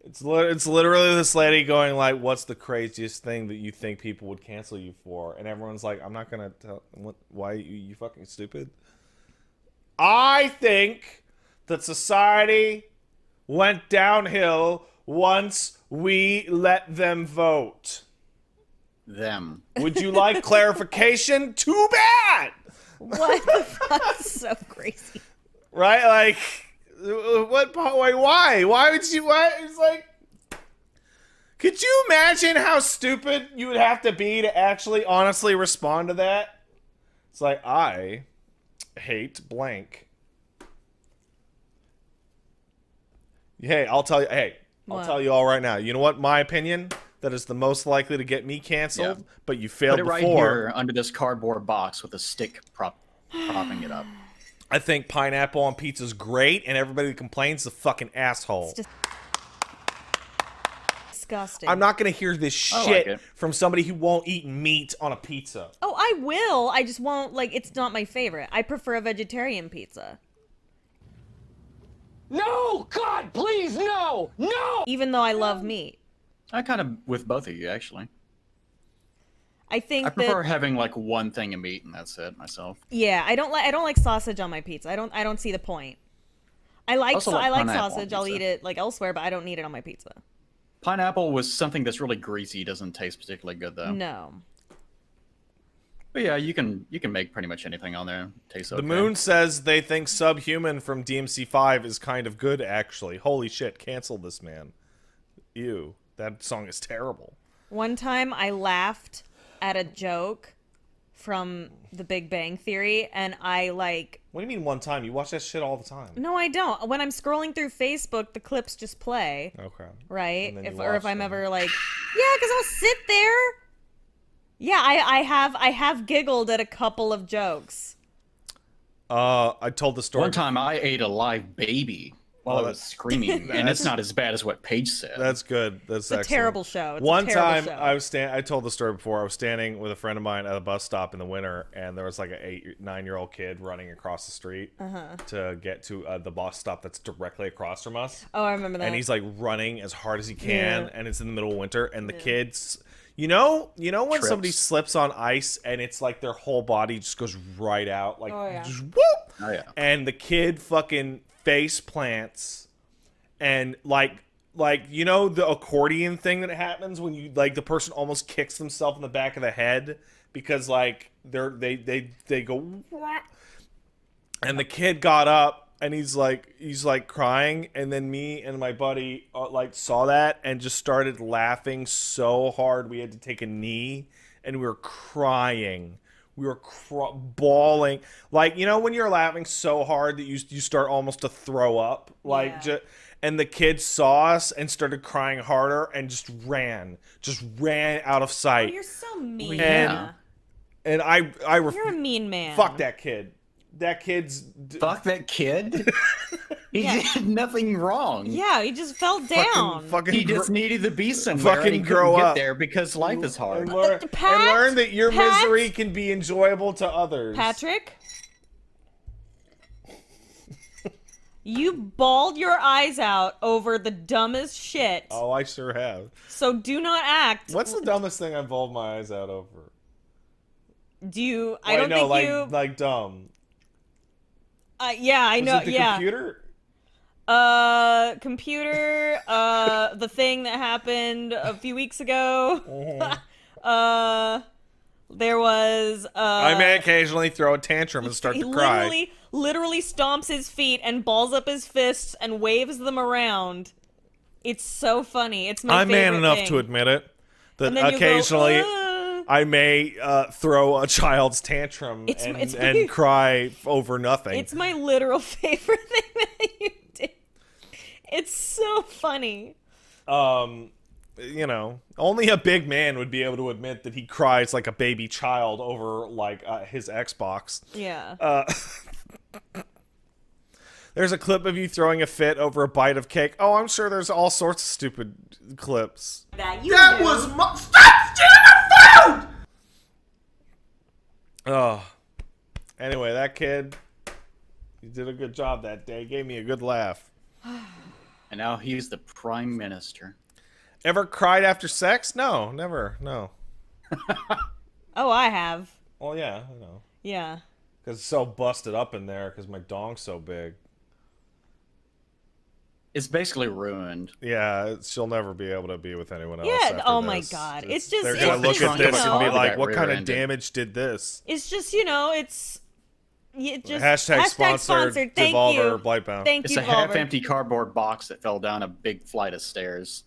It's literally this lady going like, "What's the craziest thing that you think people would cancel you for?" And everyone's like, "I'm not gonna tell. Why you fucking stupid?" I think that society went downhill once we let them vote. Them. Would you like clarification? Too bad. What the fuck? That's so crazy. Right? Like, what? Why? Why would you? Why? It's like, could you imagine how stupid you would have to be to actually honestly respond to that? It's like, I hate blank. Hey, I'll tell you. Hey, I'll What? tell you all right now. You know what? My opinion that is the most likely to get me canceled, Yeah. but you failed Put it right before. here under this cardboard box with a stick propping it up. I think pineapple on pizza's great, and everybody that complains is a fucking asshole. It's disgusting. I'm not gonna hear this I like shit it. from somebody who won't eat meat on a pizza. Oh, I will. I just won't. Like, it's not my favorite. I prefer a vegetarian pizza. No! God, please, no! No! Even though I love meat. I kind of with both of you actually. I think I prefer that having like one thing of meat and that's it myself. yeah, I don't like sausage on my pizza. I don't see the point. I like Also like I like pineapple on sausage. I'll pizza. eat it like elsewhere, but I don't need it on my pizza. Pineapple was something that's really greasy, doesn't taste particularly good though. No. But yeah, you can make pretty much anything on there. Taste okay. The Moon says they think Subhuman from DMC5 is kind of good, actually. Holy shit, cancel this man. Ew, that song is terrible. One time I laughed at a joke from The Big Bang Theory, and I like. What do you mean one time? You watch that shit all the time. No, I don't. When I'm scrolling through Facebook, the clips just play. Okay. Right? And then you If watch I'm them. ever like, yeah, because I'll sit there. Yeah, I have giggled at a couple of jokes. I told the story. One time I ate a live baby while I was screaming, and it's not as bad as what Paige said. That's good. That's It's a excellent. terrible show. It's One a terrible time show. I told the story before. I was standing with a friend of mine at a bus stop in the winter, and there was like a 9-year-old kid running across the street to get to the bus stop that's directly across from us. Oh, I remember that. And he's like running as hard as he can, Yeah. and it's in the middle of winter, and the kids. You know when somebody Trips. slips on ice and it's like their whole body just goes right out, like Oh, yeah. just whoop. Oh yeah. And the kid fucking face plants, and like you know the accordion thing that happens when you like the person almost kicks themselves in the back of the head because like they go, and the kid got up. And he's like crying, and then me and my buddy like saw that and just started laughing so hard we had to take a knee, and we were crying. We were bawling, like you know when you're laughing so hard that you start almost to throw up, like. Yeah. And the kid saw us and started crying harder and just ran out of Oh, sight. you're so mean. Yeah. And You're a mean man. fuck that kid. That kid's Fuck that kid. He Yeah. did nothing wrong. Yeah, he just fell down. fucking He just needed to be somewhere. fucking and he grow couldn't up. get there because life is hard. And learn, Pat? and learn that your Pat? misery can be enjoyable to others. Patrick? You bawled your eyes out over the dumbest shit. Oh, I sure have. So do not act. What's the dumbest thing I've bawled my eyes out over? Do you? I Wait, don't no, think like, you. like dumb. Yeah, I Was know. it the Yeah. computer? Computer. The thing that happened a few weeks ago. There was. I may occasionally throw a tantrum and start He to cry. literally stomps his feet and balls up his fists and waves them around. It's so funny. It's my I'm favorite man enough thing. to admit it. That And then you go, occasionally, "Ah." I may throw a child's tantrum and cry over nothing. It's my literal favorite thing that you did. It's so funny. You know, only a big man would be able to admit that he cries like a baby child over like his Xbox. Yeah. There's a clip of you throwing a fit over a bite of cake. Oh, I'm sure there's all sorts of stupid clips. That was my... Stop stealing food! Oh. Anyway, that kid, he did a good job that day. Gave me a good laugh. And now he's the prime minister. Ever cried after sex? No, never. No. Oh, I have. Well, yeah, I know. Yeah. Because it's so busted up in there because my dong's so big. It's basically ruined. Yeah, she'll never be able to be with anyone else. Yeah, after oh my this. God. It's just... They're it's going to look just, at this you and be know, like, That what kind of rear-ended. damage did this? It's just, you know, it's... Just, Hashtag sponsored, Thank Devolver, you. Blightbound. Thank It's you, a Devolver. half-empty cardboard box that fell down a big flight of stairs.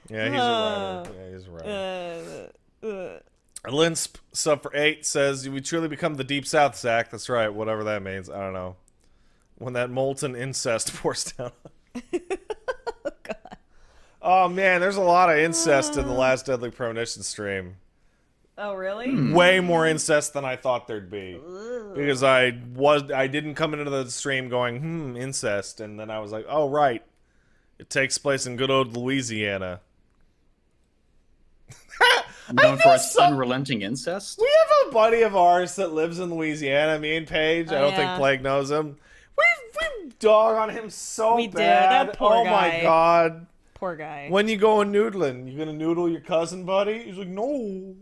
Yeah, he's a writer. Yeah, he's a writer. Linsp sub for 8 says, "We truly become the Deep South, Zach." That's right, whatever that means. I don't know. When that molten incest pours down. Oh man, there's a lot of incest in the last Deadly Premonition stream. Oh, really? Way more incest than I thought there'd be. Because I didn't come into the stream going, incest, and then I was like, oh right. It takes place in good old Louisiana. Known for its unrelenting incest? We have a buddy of ours that lives in Louisiana, me and Paige. I don't think yeah. Plague knows him. We dog on him so We do, bad. that poor oh guy. my god. Poor guy. When you going noodling? You gonna noodle your cousin, buddy? He's like, no.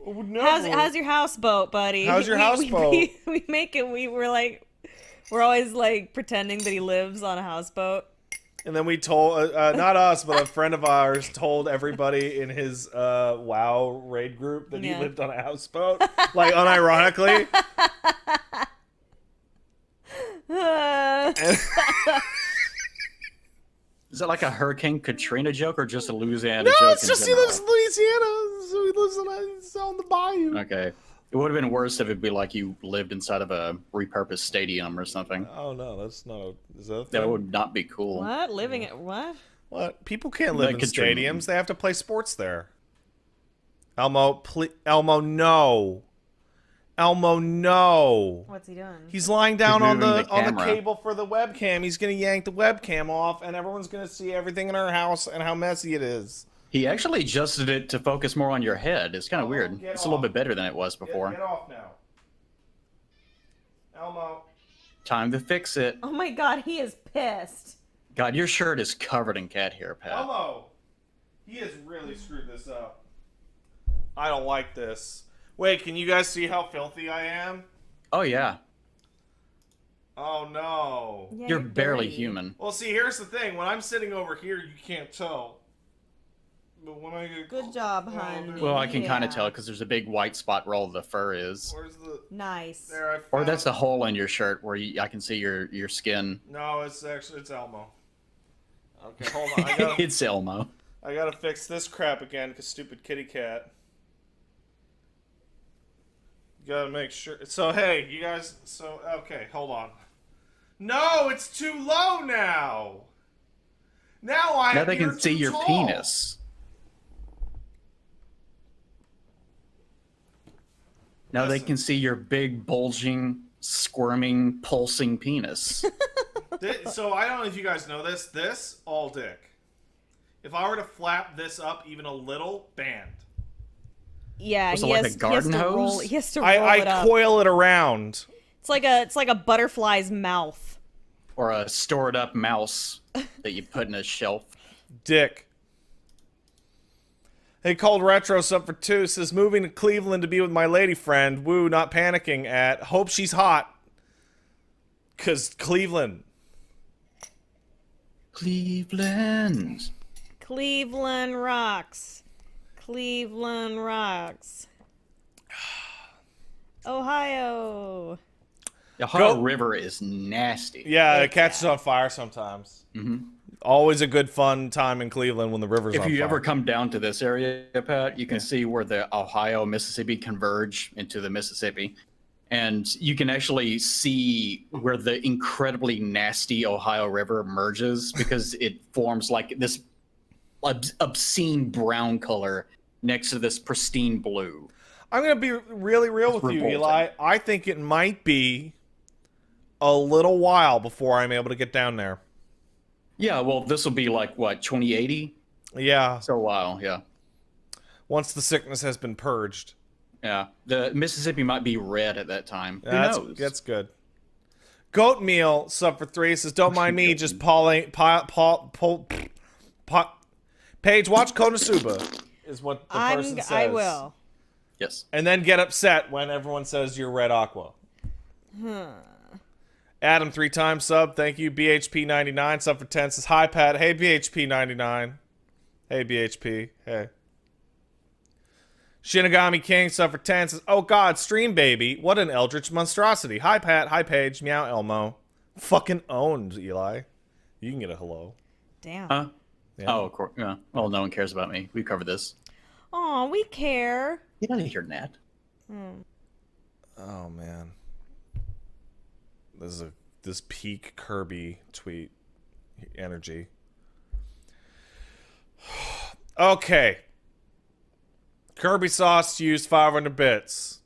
I would never. How's your houseboat, buddy? How's your houseboat? We make it. We're always like pretending that he lives on a houseboat. And then we told, not us, but a friend of ours told everybody in his WoW raid group that he lived on a houseboat. Like, unironically. Is that like a Hurricane Katrina joke or just a Louisiana joke? No, it's in just he general? lives in Louisiana, so he lives on the bayou. Okay. It would have been worse if it'd be like you lived inside of a repurposed stadium or something. Oh no, that's not a... Is that a thing? That would not be cool. What? Living at what? What? People can't live in Katrina. stadiums. They have to play sports there. Elmo, Elmo, no. Elmo, no. What's he doing? He's lying down He's on moving the the on the camera. cable for the webcam. He's gonna yank the webcam off, and everyone's gonna see everything in our house and how messy it is. He actually adjusted it to focus more on your head. It's kind of weird. get It's a little off. bit better than it was before. Get off now. Elmo. Time to fix it. Oh my God, he is pissed. God, your shirt is covered in cat hair, Pat. Elmo. He has really screwed this up. I don't like this. Wait, can you guys see how filthy I am? Oh, yeah. Oh no. Yeah, You're barely dirty. human. Well, see, here's the thing. When I'm sitting over here, you can't tell. But when I get Good job, hon. Well, I can kind of Yeah. tell because there's a big white spot where all the fur is. Where's the... Nice. There, I Or found... that's a hole in your shirt where I can see your skin. No, it's actually... It's Elmo. Okay, hold on. I It's Elmo. gotta fix this crap again, because stupid kitty cat. Gotta make sure... So, hey, you guys... So, okay, hold on. No, it's too low now! Now they you're can see too your tall. penis. Now they Listen. can see your big, bulging, squirming, pulsing penis. So I don't know if you guys know this. This, all dick. If I were to flap this up even a little, banned. Yeah, Was it he like has, a garden he has to roll. hose? He has to roll it I up. coil it around. It's like a butterfly's mouth. Or a stored up mouse that you put in a shelf. Dick. Hey, Cold Retro sub for 2 says, moving to Cleveland to be with my lady friend. Woo, not panicking at. Hope she's hot. 'Cause Cleveland. Cleveland. Cleveland rocks. Cleveland rocks. Ohio. The Ohio Go- River is nasty. Yeah, it catches on fire sometimes. Mm-hmm. Always a good fun time in Cleveland when the river's on If you fire. ever come down to this area, Pat, you can see where the Ohio, Mississippi converge into the Mississippi. And you can actually see where the incredibly nasty Ohio River merges because it forms like this obscene brown color next to this pristine blue. I'm going to be really real with you, revolting. Eli. I think it might be a little while before I'm able to get down there. Yeah, well, this will be like, what, 2080? Yeah. So a while, yeah. Once the sickness has been purged. Yeah, the Mississippi might be red at that time. Who knows? That's good. Goat meal sub for 3 says, "Don't mind me, just Paige, watch Konosuba." Is what the person says. I will. Yes. And then get upset when everyone says you're red aqua. Adam 3 times sub. Thank you. BHP99 sub for 10 says, "Hi Pat." Hey BHP99. Hey BHP. Hey. Shinigami King sub for 10 says, "Oh god, stream baby. What an eldritch monstrosity. Hi Pat. Hi Paige. Meow Elmo." Fucking owned, Eli. You can get a hello. Damn. Huh? Yeah. Oh, of course. Yeah. Well, no one cares about me. We covered this. Aw, we care. Get out of here, Nat. Oh man. This peak Kirby tweet energy. Okay. Kirby sauce used 500 bits.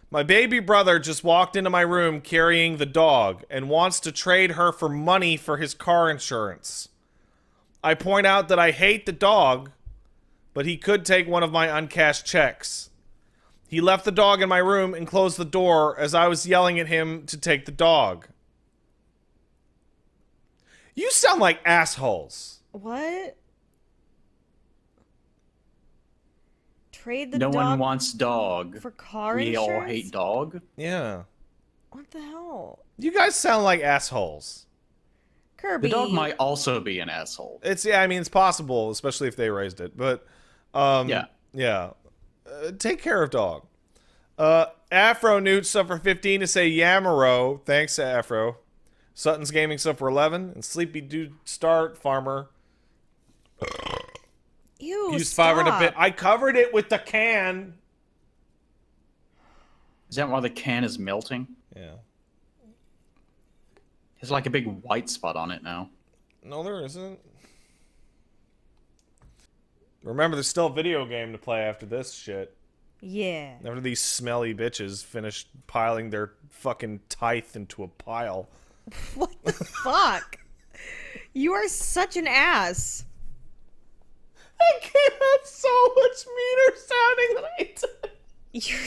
My baby brother just walked into my room carrying the dog and wants to trade her for money for his car insurance. I point out that I hate the dog, but he could take one of my uncashed checks. He left the dog in my room and closed the door as I was yelling at him to take the dog. You sound like assholes. What? Trade the No dog one wants dog. for car We insurance? all hate dog. Yeah. What the hell? You guys sound like assholes. Kirby. The dog might also be an asshole. I mean, it's possible, especially if they raised it. But, Yeah. take care of dog. Afro Newt sub for 15 to say Yamaro. Thanks, Afro. Sutton's Gaming sub for 11. And Sleepy Dude Start Farmer Ew, used stop. 500 bit. I covered it with the can. Is that why the can is melting? Yeah. There's like a big white spot on it now. No, there isn't. Remember, there's still a video game to play after this shit. Yeah. After these smelly bitches finish piling their fucking tithe into a pile. What the fuck? You are such an ass. I came out so much meaner sounding than I did. You're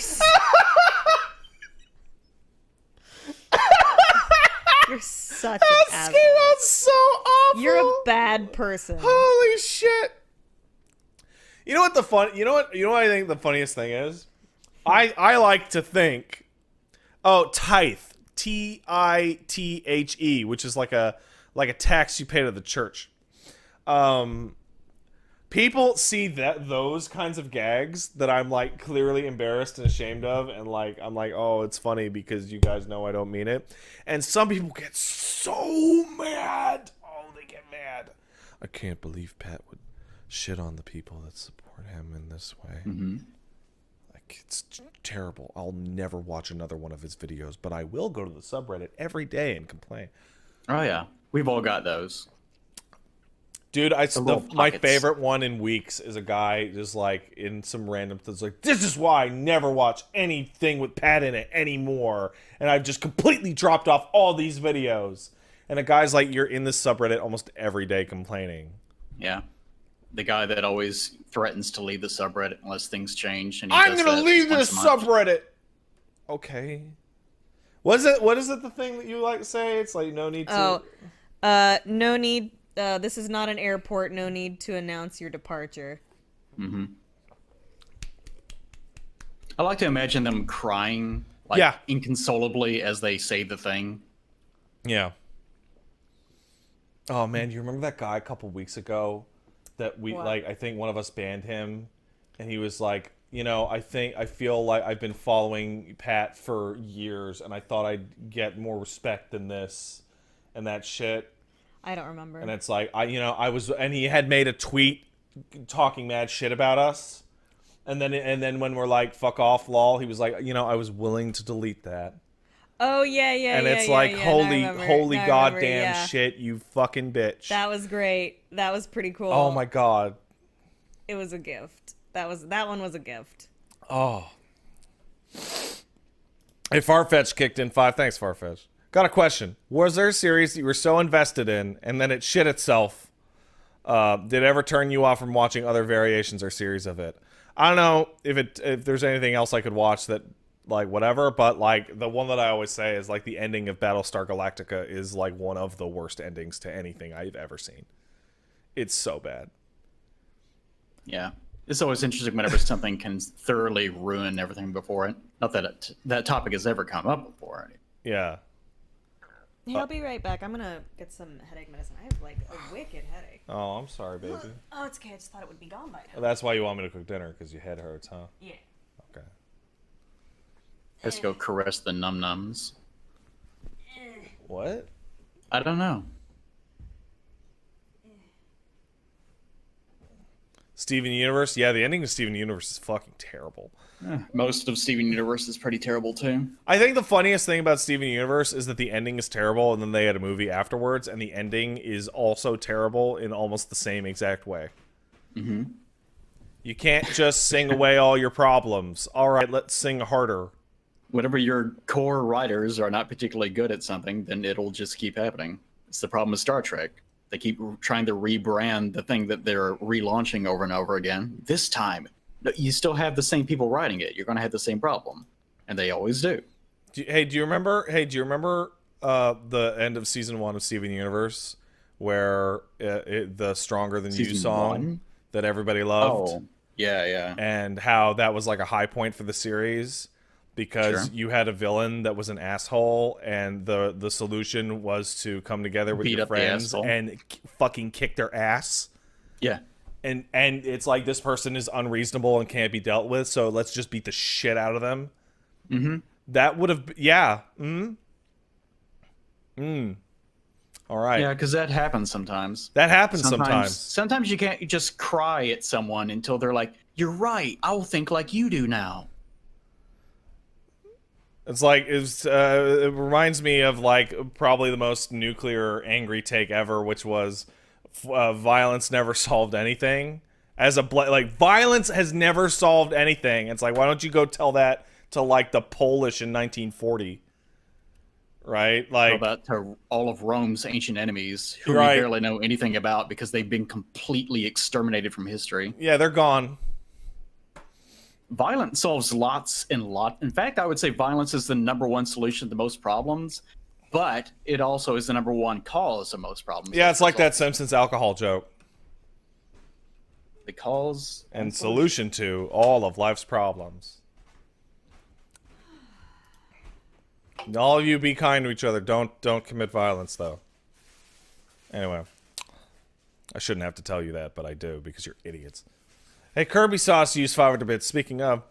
You're such an That asshole. came out so awful. You're a bad person. Holy shit. You know what I think the funniest thing is? I like to think, tithe, Tithe, which is like a tax you pay to the church. People see those kinds of gags that I'm like clearly embarrassed and ashamed of, and like I'm like, oh, it's funny because you guys know I don't mean it. And some people get so mad. Oh, they get mad. I can't believe Pat would shit on the people that support him in this way. Mm-hmm. Like, it's terrible. I'll never watch another one of his videos, but I will go to the subreddit every day and complain. Oh yeah, we've all got those. Dude, little my pockets. favorite one in weeks is a guy just like in some random that's like, this is why I never watch anything with Pat in it anymore, and I've just completely dropped off all these videos. And a guy's like, you're in this subreddit almost every day complaining. Yeah, the guy that always threatens to leave the subreddit unless things change. And I'm gonna leave this once a month. subreddit. Okay. What is it? The thing that you like to say? It's like no need to. No need. This is not an airport. No need to announce your departure. Mm-hmm. I like to imagine them crying, like Yeah. inconsolably as they say the thing. Yeah. Oh man, you remember that guy a couple weeks ago that we What? like? I think one of us banned him, and he was like, I feel like I've been following Pat for years, and I thought I'd get more respect than this, and that shit. I don't remember. And it's like, and he had made a tweet talking mad shit about us. And then when we're like, fuck off, lol, he was like, I was willing to delete that. Oh, yeah. And it's like, holy goddamn shit, you fucking bitch. That was great. That was pretty cool. Oh my god. It was a gift. That one was a gift. Oh. Hey, Farfetch kicked in 5. Thanks, Farfetch. Got a question. Was there a series that you were so invested in, and then it shit itself? Did it ever turn you off from watching other variations or series of it? I don't know if there's anything else I could watch that, like, whatever, but, like, the one that I always say is, like, the ending of Battlestar Galactica is, like, one of the worst endings to anything I've ever seen. It's so bad. Yeah. It's always interesting whenever something can thoroughly ruin everything before it. Not that that topic has ever come up before. Yeah. Hey, I'll be right back. I'm gonna get some headache medicine. I have, like, a wicked headache. Oh, I'm sorry, baby. Oh, it's okay. I just thought it would be gone by now. Well, that's why you want me to cook dinner, because your head hurts, huh? Yeah. Okay. Let's go caress the num-nums. What? I don't know. Steven Universe? Yeah, the ending of Steven Universe is fucking terrible. Most of Steven Universe is pretty terrible, too. I think the funniest thing about Steven Universe is that the ending is terrible, and then they had a movie afterwards, and the ending is also terrible in almost the same exact way. Mm-hmm. You can't just sing away all your problems. All right, let's sing harder. Whenever your core writers are not particularly good at something, then it'll just keep happening. It's the problem with Star Trek. They keep trying to rebrand the thing that they're relaunching over and over again. This time, you still have the same people writing it. You're going to have the same problem. And they always do. Do you remember the end of season 1 of Steven Universe, where the Stronger Than You song that everybody loved? Oh, yeah. And how that was like a high point for the series because Sure. you had a villain that was an asshole, and the solution was to come together with Beat your up the friends asshole. and fucking kick their ass. Yeah. And it's like, this person is unreasonable and can't be dealt with, so let's just beat the shit out of them. Mm-hmm. That would have, yeah. All right. Yeah, because that happens sometimes. That happens sometimes. Sometimes you can't just cry at someone until they're like, "You're right. I'll think like you do now." It's like, it reminds me of, like, probably the most nuclear angry take ever, which was violence never solved anything. Violence has never solved anything. It's like, why don't you go tell that to, like, the Polish in 1940? Right? Like, Tell that to all of Rome's ancient enemies who Right. we barely know anything about because they've been completely exterminated from history. yeah, they're gone. Violence solves lots and lots. In fact, I would say violence is the number one solution to most problems, but it also is the number one cause of most problems. Yeah, it's like that Simpsons alcohol joke. The cause And solution to all of life's problems. And all of you be kind to each other. Don't commit violence, though. Anyway. I shouldn't have to tell you that, but I do, because you're idiots. Hey, Kirby Sauce used 500 bits. Speaking of.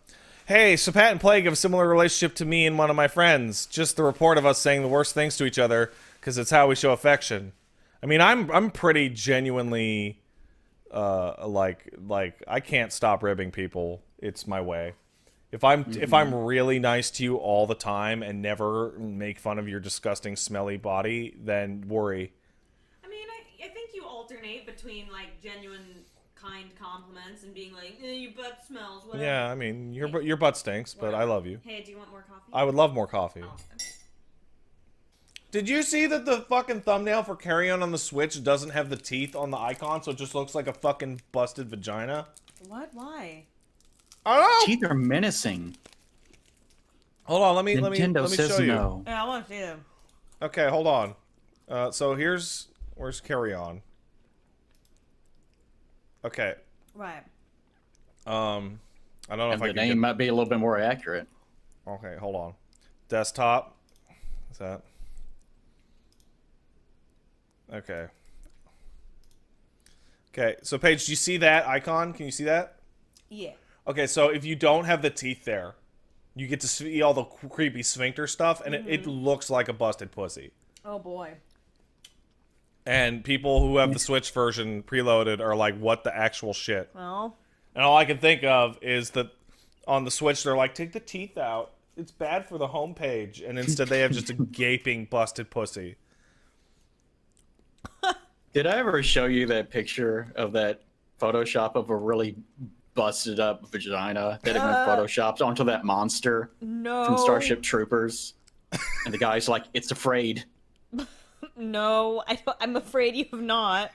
Hey, so Pat and Plague have a similar relationship to me and one of my friends. Just the report of us saying the worst things to each other, because it's how we show affection. I mean, I'm pretty genuinely, like I can't stop ribbing people. It's my way. If I'm really nice to you all the time and never make fun of your disgusting, smelly body, then worry. I mean, I think you alternate between, like, genuine kind compliments and being like, your butt smells, whatever. Yeah, I mean, your butt stinks, but I love you. Hey, do you want more coffee? I would love more coffee. Oh, okay. Did you see that the fucking thumbnail for Carry On the Switch doesn't have the teeth on the icon, so it just looks like a fucking busted vagina? What? Why? I don't know. teeth are menacing. Hold on, let me Nintendo says show you. no. Yeah, I want to see them. Okay, hold on. So where's Carry On? Okay. Right. I don't know And if I the can name might be a little bit more accurate. Okay, hold on. Desktop. Is that? Okay. Okay, so Paige, do you see that icon? Can you see that? Yeah. Okay, so if you don't have the teeth there, you get to see all the creepy sphincter stuff, and it looks like a busted pussy. Oh boy. And people who have the Switch version preloaded are like, what the actual shit? Well, And all I can think of is that on the Switch, they're like, take the teeth out. It's bad for the homepage. And instead they have just a gaping, busted pussy. Did I ever show you that picture of that Photoshop of a really busted up vagina that had been photoshopped onto that monster no. from Starship Troopers? And the guy's like, it's afraid. No, I'm afraid you have not.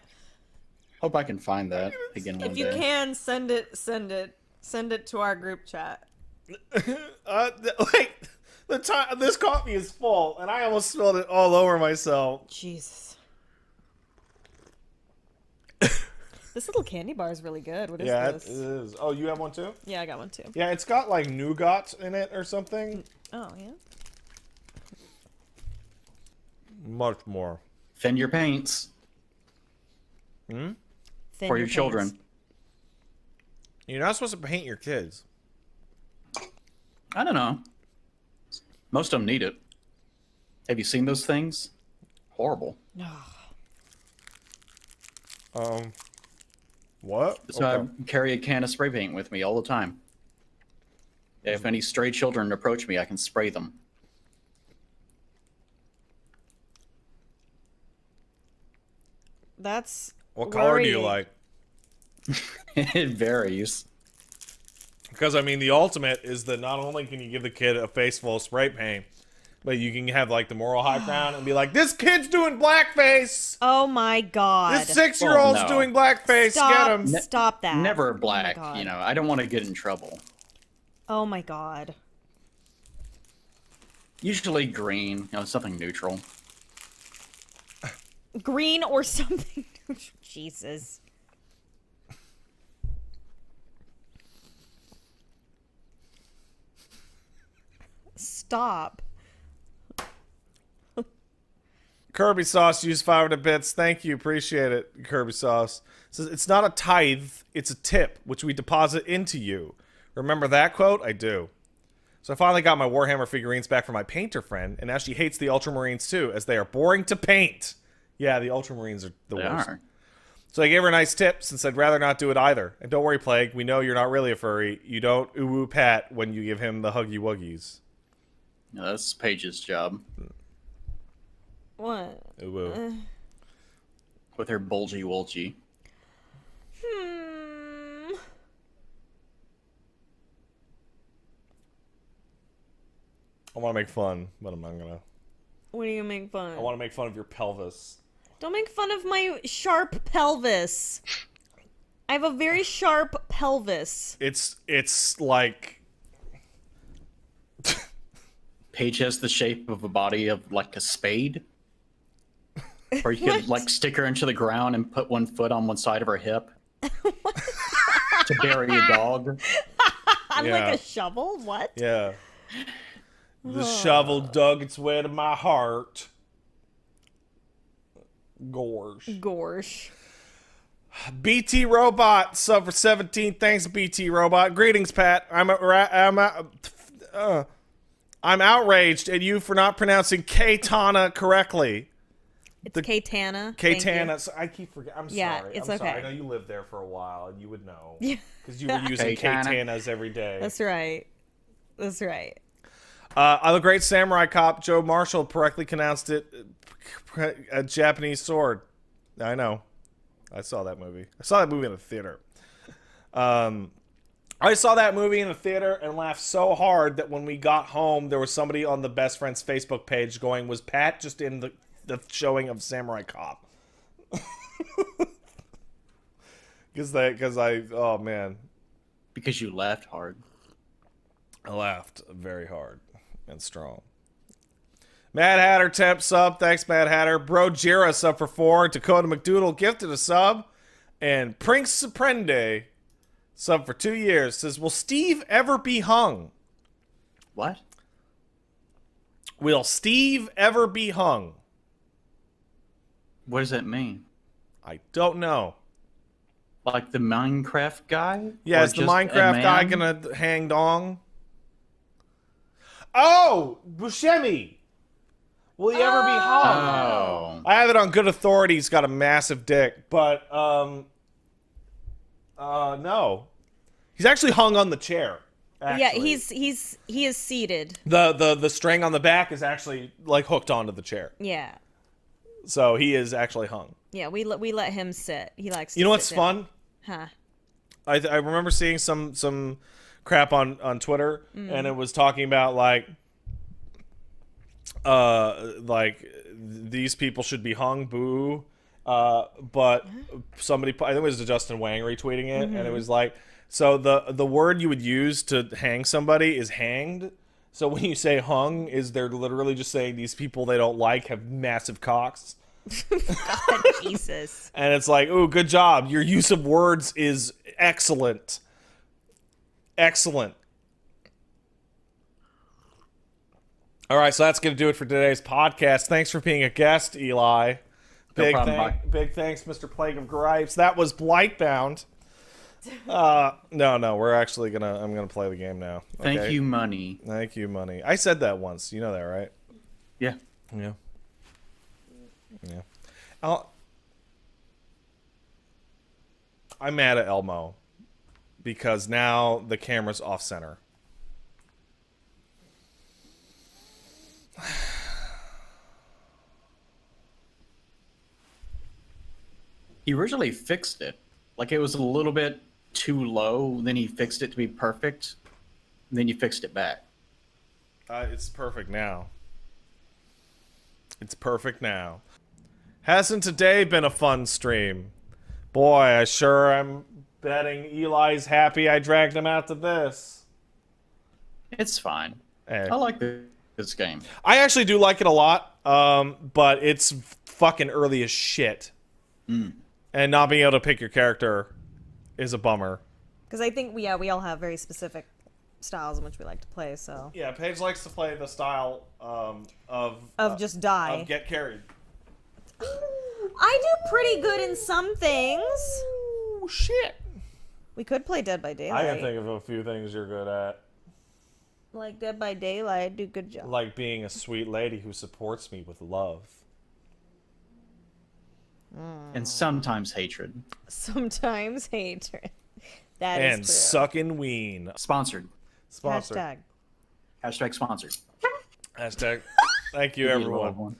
Hope I can find that again one If day. you can, send it to our group chat. Like, this coffee is full, and I almost spilled it all over myself. Jesus. This little candy bar is really good. What is Yeah, this? it is. Oh, you have one too? Yeah, I got one too. Yeah, it's got like nougat in it or something. Oh, yeah? Much more. Thin your paints Thin for your paints. children. You're not supposed to paint your kids. I don't know. Most of them need it. Have you seen those things? Horrible. What? So Okay. I carry a can of spray paint with me all the time. If any stray children approach me, I can spray them. That's What color do you worrying. like? It varies. Because, I mean, the ultimate is that not only can you give the kid a face full of spray paint, but you can have, like, the moral high ground and be like, this kid's doing blackface! Oh my god. This 6-year-old's Well, no. doing blackface! Stop, Get him! stop that. Never Oh my black, God. you know. I don't want to get in trouble. Oh my god. Usually green, you know, something neutral. Green or something. Jesus. Stop. Kirby Sauce used 500 bits. Thank you. Appreciate it, Kirby Sauce. Says, it's not a tithe, it's a tip, which we deposit into you. Remember that quote? I do. So I finally got my Warhammer figurines back from my painter friend, and now she hates the Ultramarines too, as they are boring to paint. Yeah, the Ultramarines are the They worst. are. So I gave her a nice tip, since I'd rather not do it either. And don't worry, Plague, we know you're not really a furry. You don't ooh-woo Pat when you give him the huggy wuggies. Yeah, that's Paige's job. What? Ooh-woo. With her bulgy wulgy. I want to make fun, but I'm not gonna. What do you make fun? I want to make fun of your pelvis. Don't make fun of my sharp pelvis. I have a very sharp pelvis. It's like Paige has the shape of a body of like a spade. Or you could like stick her into the ground and put one foot on one side of her hip. To bury a dog. I'm Yeah. like a shovel? What? yeah. The shovel dug its way to my heart. Gorge. Gorsh. BT Robot sub for 17. Thanks, BT Robot. Greetings, Pat. I'm outraged at you for not pronouncing Katana correctly. It's Katana. Katana. So I keep forgetting. I'm Yeah, sorry. it's I'm sorry. okay. I know you lived there for a while, and you would know. Yeah. Because you were using Katana. Katanas every day. That's right. That's right. The great samurai cop Joe Marshall correctly pronounced it a Japanese sword. I know. I saw that movie. I saw that movie in the theater. I saw that movie in the theater and laughed so hard that when we got home, there was somebody on the Best Friends Facebook page going, was Pat just in the showing of Samurai Cop? Oh man. Because you laughed hard. I laughed very hard and strong. Mad Hatter temp sub. Thanks, Mad Hatter. Bro Jira sub for 4. Dakota McDoodle gifted a sub. And Prince Suprende sub for 2 years. Says, will Steve ever be hung? What? Will Steve ever be hung? What does that mean? I don't know. Like the Minecraft guy? Yeah, Or is the just a Minecraft guy man? gonna hang dong? Oh! Buscemi! Will he ever be hung? Oh. I have it on good authority. He's got a massive dick, but no, he's actually hung on the chair. Actually. Yeah, he is seated. The string on the back is actually like hooked onto the chair, Yeah. so he is actually hung. Yeah, we let him sit. He likes to You know sit what's down. fun? Huh. I remember seeing some crap on Twitter, and it was talking about like these people should be hung, boo. But somebody, I think it was Justin Wang retweeting it, and it was like, so the word you would use to hang somebody is hanged. So when you say hung, is they're literally just saying these people they don't like have massive cocks. God, Jesus. And it's like, ooh, good job. Your use of words is excellent. Excellent. All right, so that's going to do it for today's podcast. Thanks for being a guest, Eli. No problem, bye. Big thanks, Mr. Plague of Gripes. That was Blightbound. No, we're actually I'm gonna play the game now. Thank okay? you, money. Thank you, money. I said that once. You know that, right? Yeah. Yeah. I'm mad at Elmo because now the camera's off center. He originally fixed it. Like it was a little bit too low, then he fixed it to be perfect, then you fixed it back. It's perfect now. It's perfect now. Hasn't today been a fun stream? Boy, I sure am betting Eli's happy I dragged him out to this. It's fine. Hey. I like this game. I actually do like it a lot, but it's fucking early as shit. And not being able to pick your character is a bummer. Because I think we all have very specific styles in which we like to play, so. Yeah, Paige likes to play the style of just die. Of get carried. I do pretty good in some things. Oh, shit. We could play Dead by Daylight. I can think of a few things you're good at. Like Dead by Daylight, I do a good job. Like being a sweet lady who supports me with love. And sometimes hatred. Sometimes hatred. That And is true. sucking ween. Sponsored. Sponsored. Hashtag. Hashtag sponsored. Hashtag. Thank you, Give me a everyone. little one.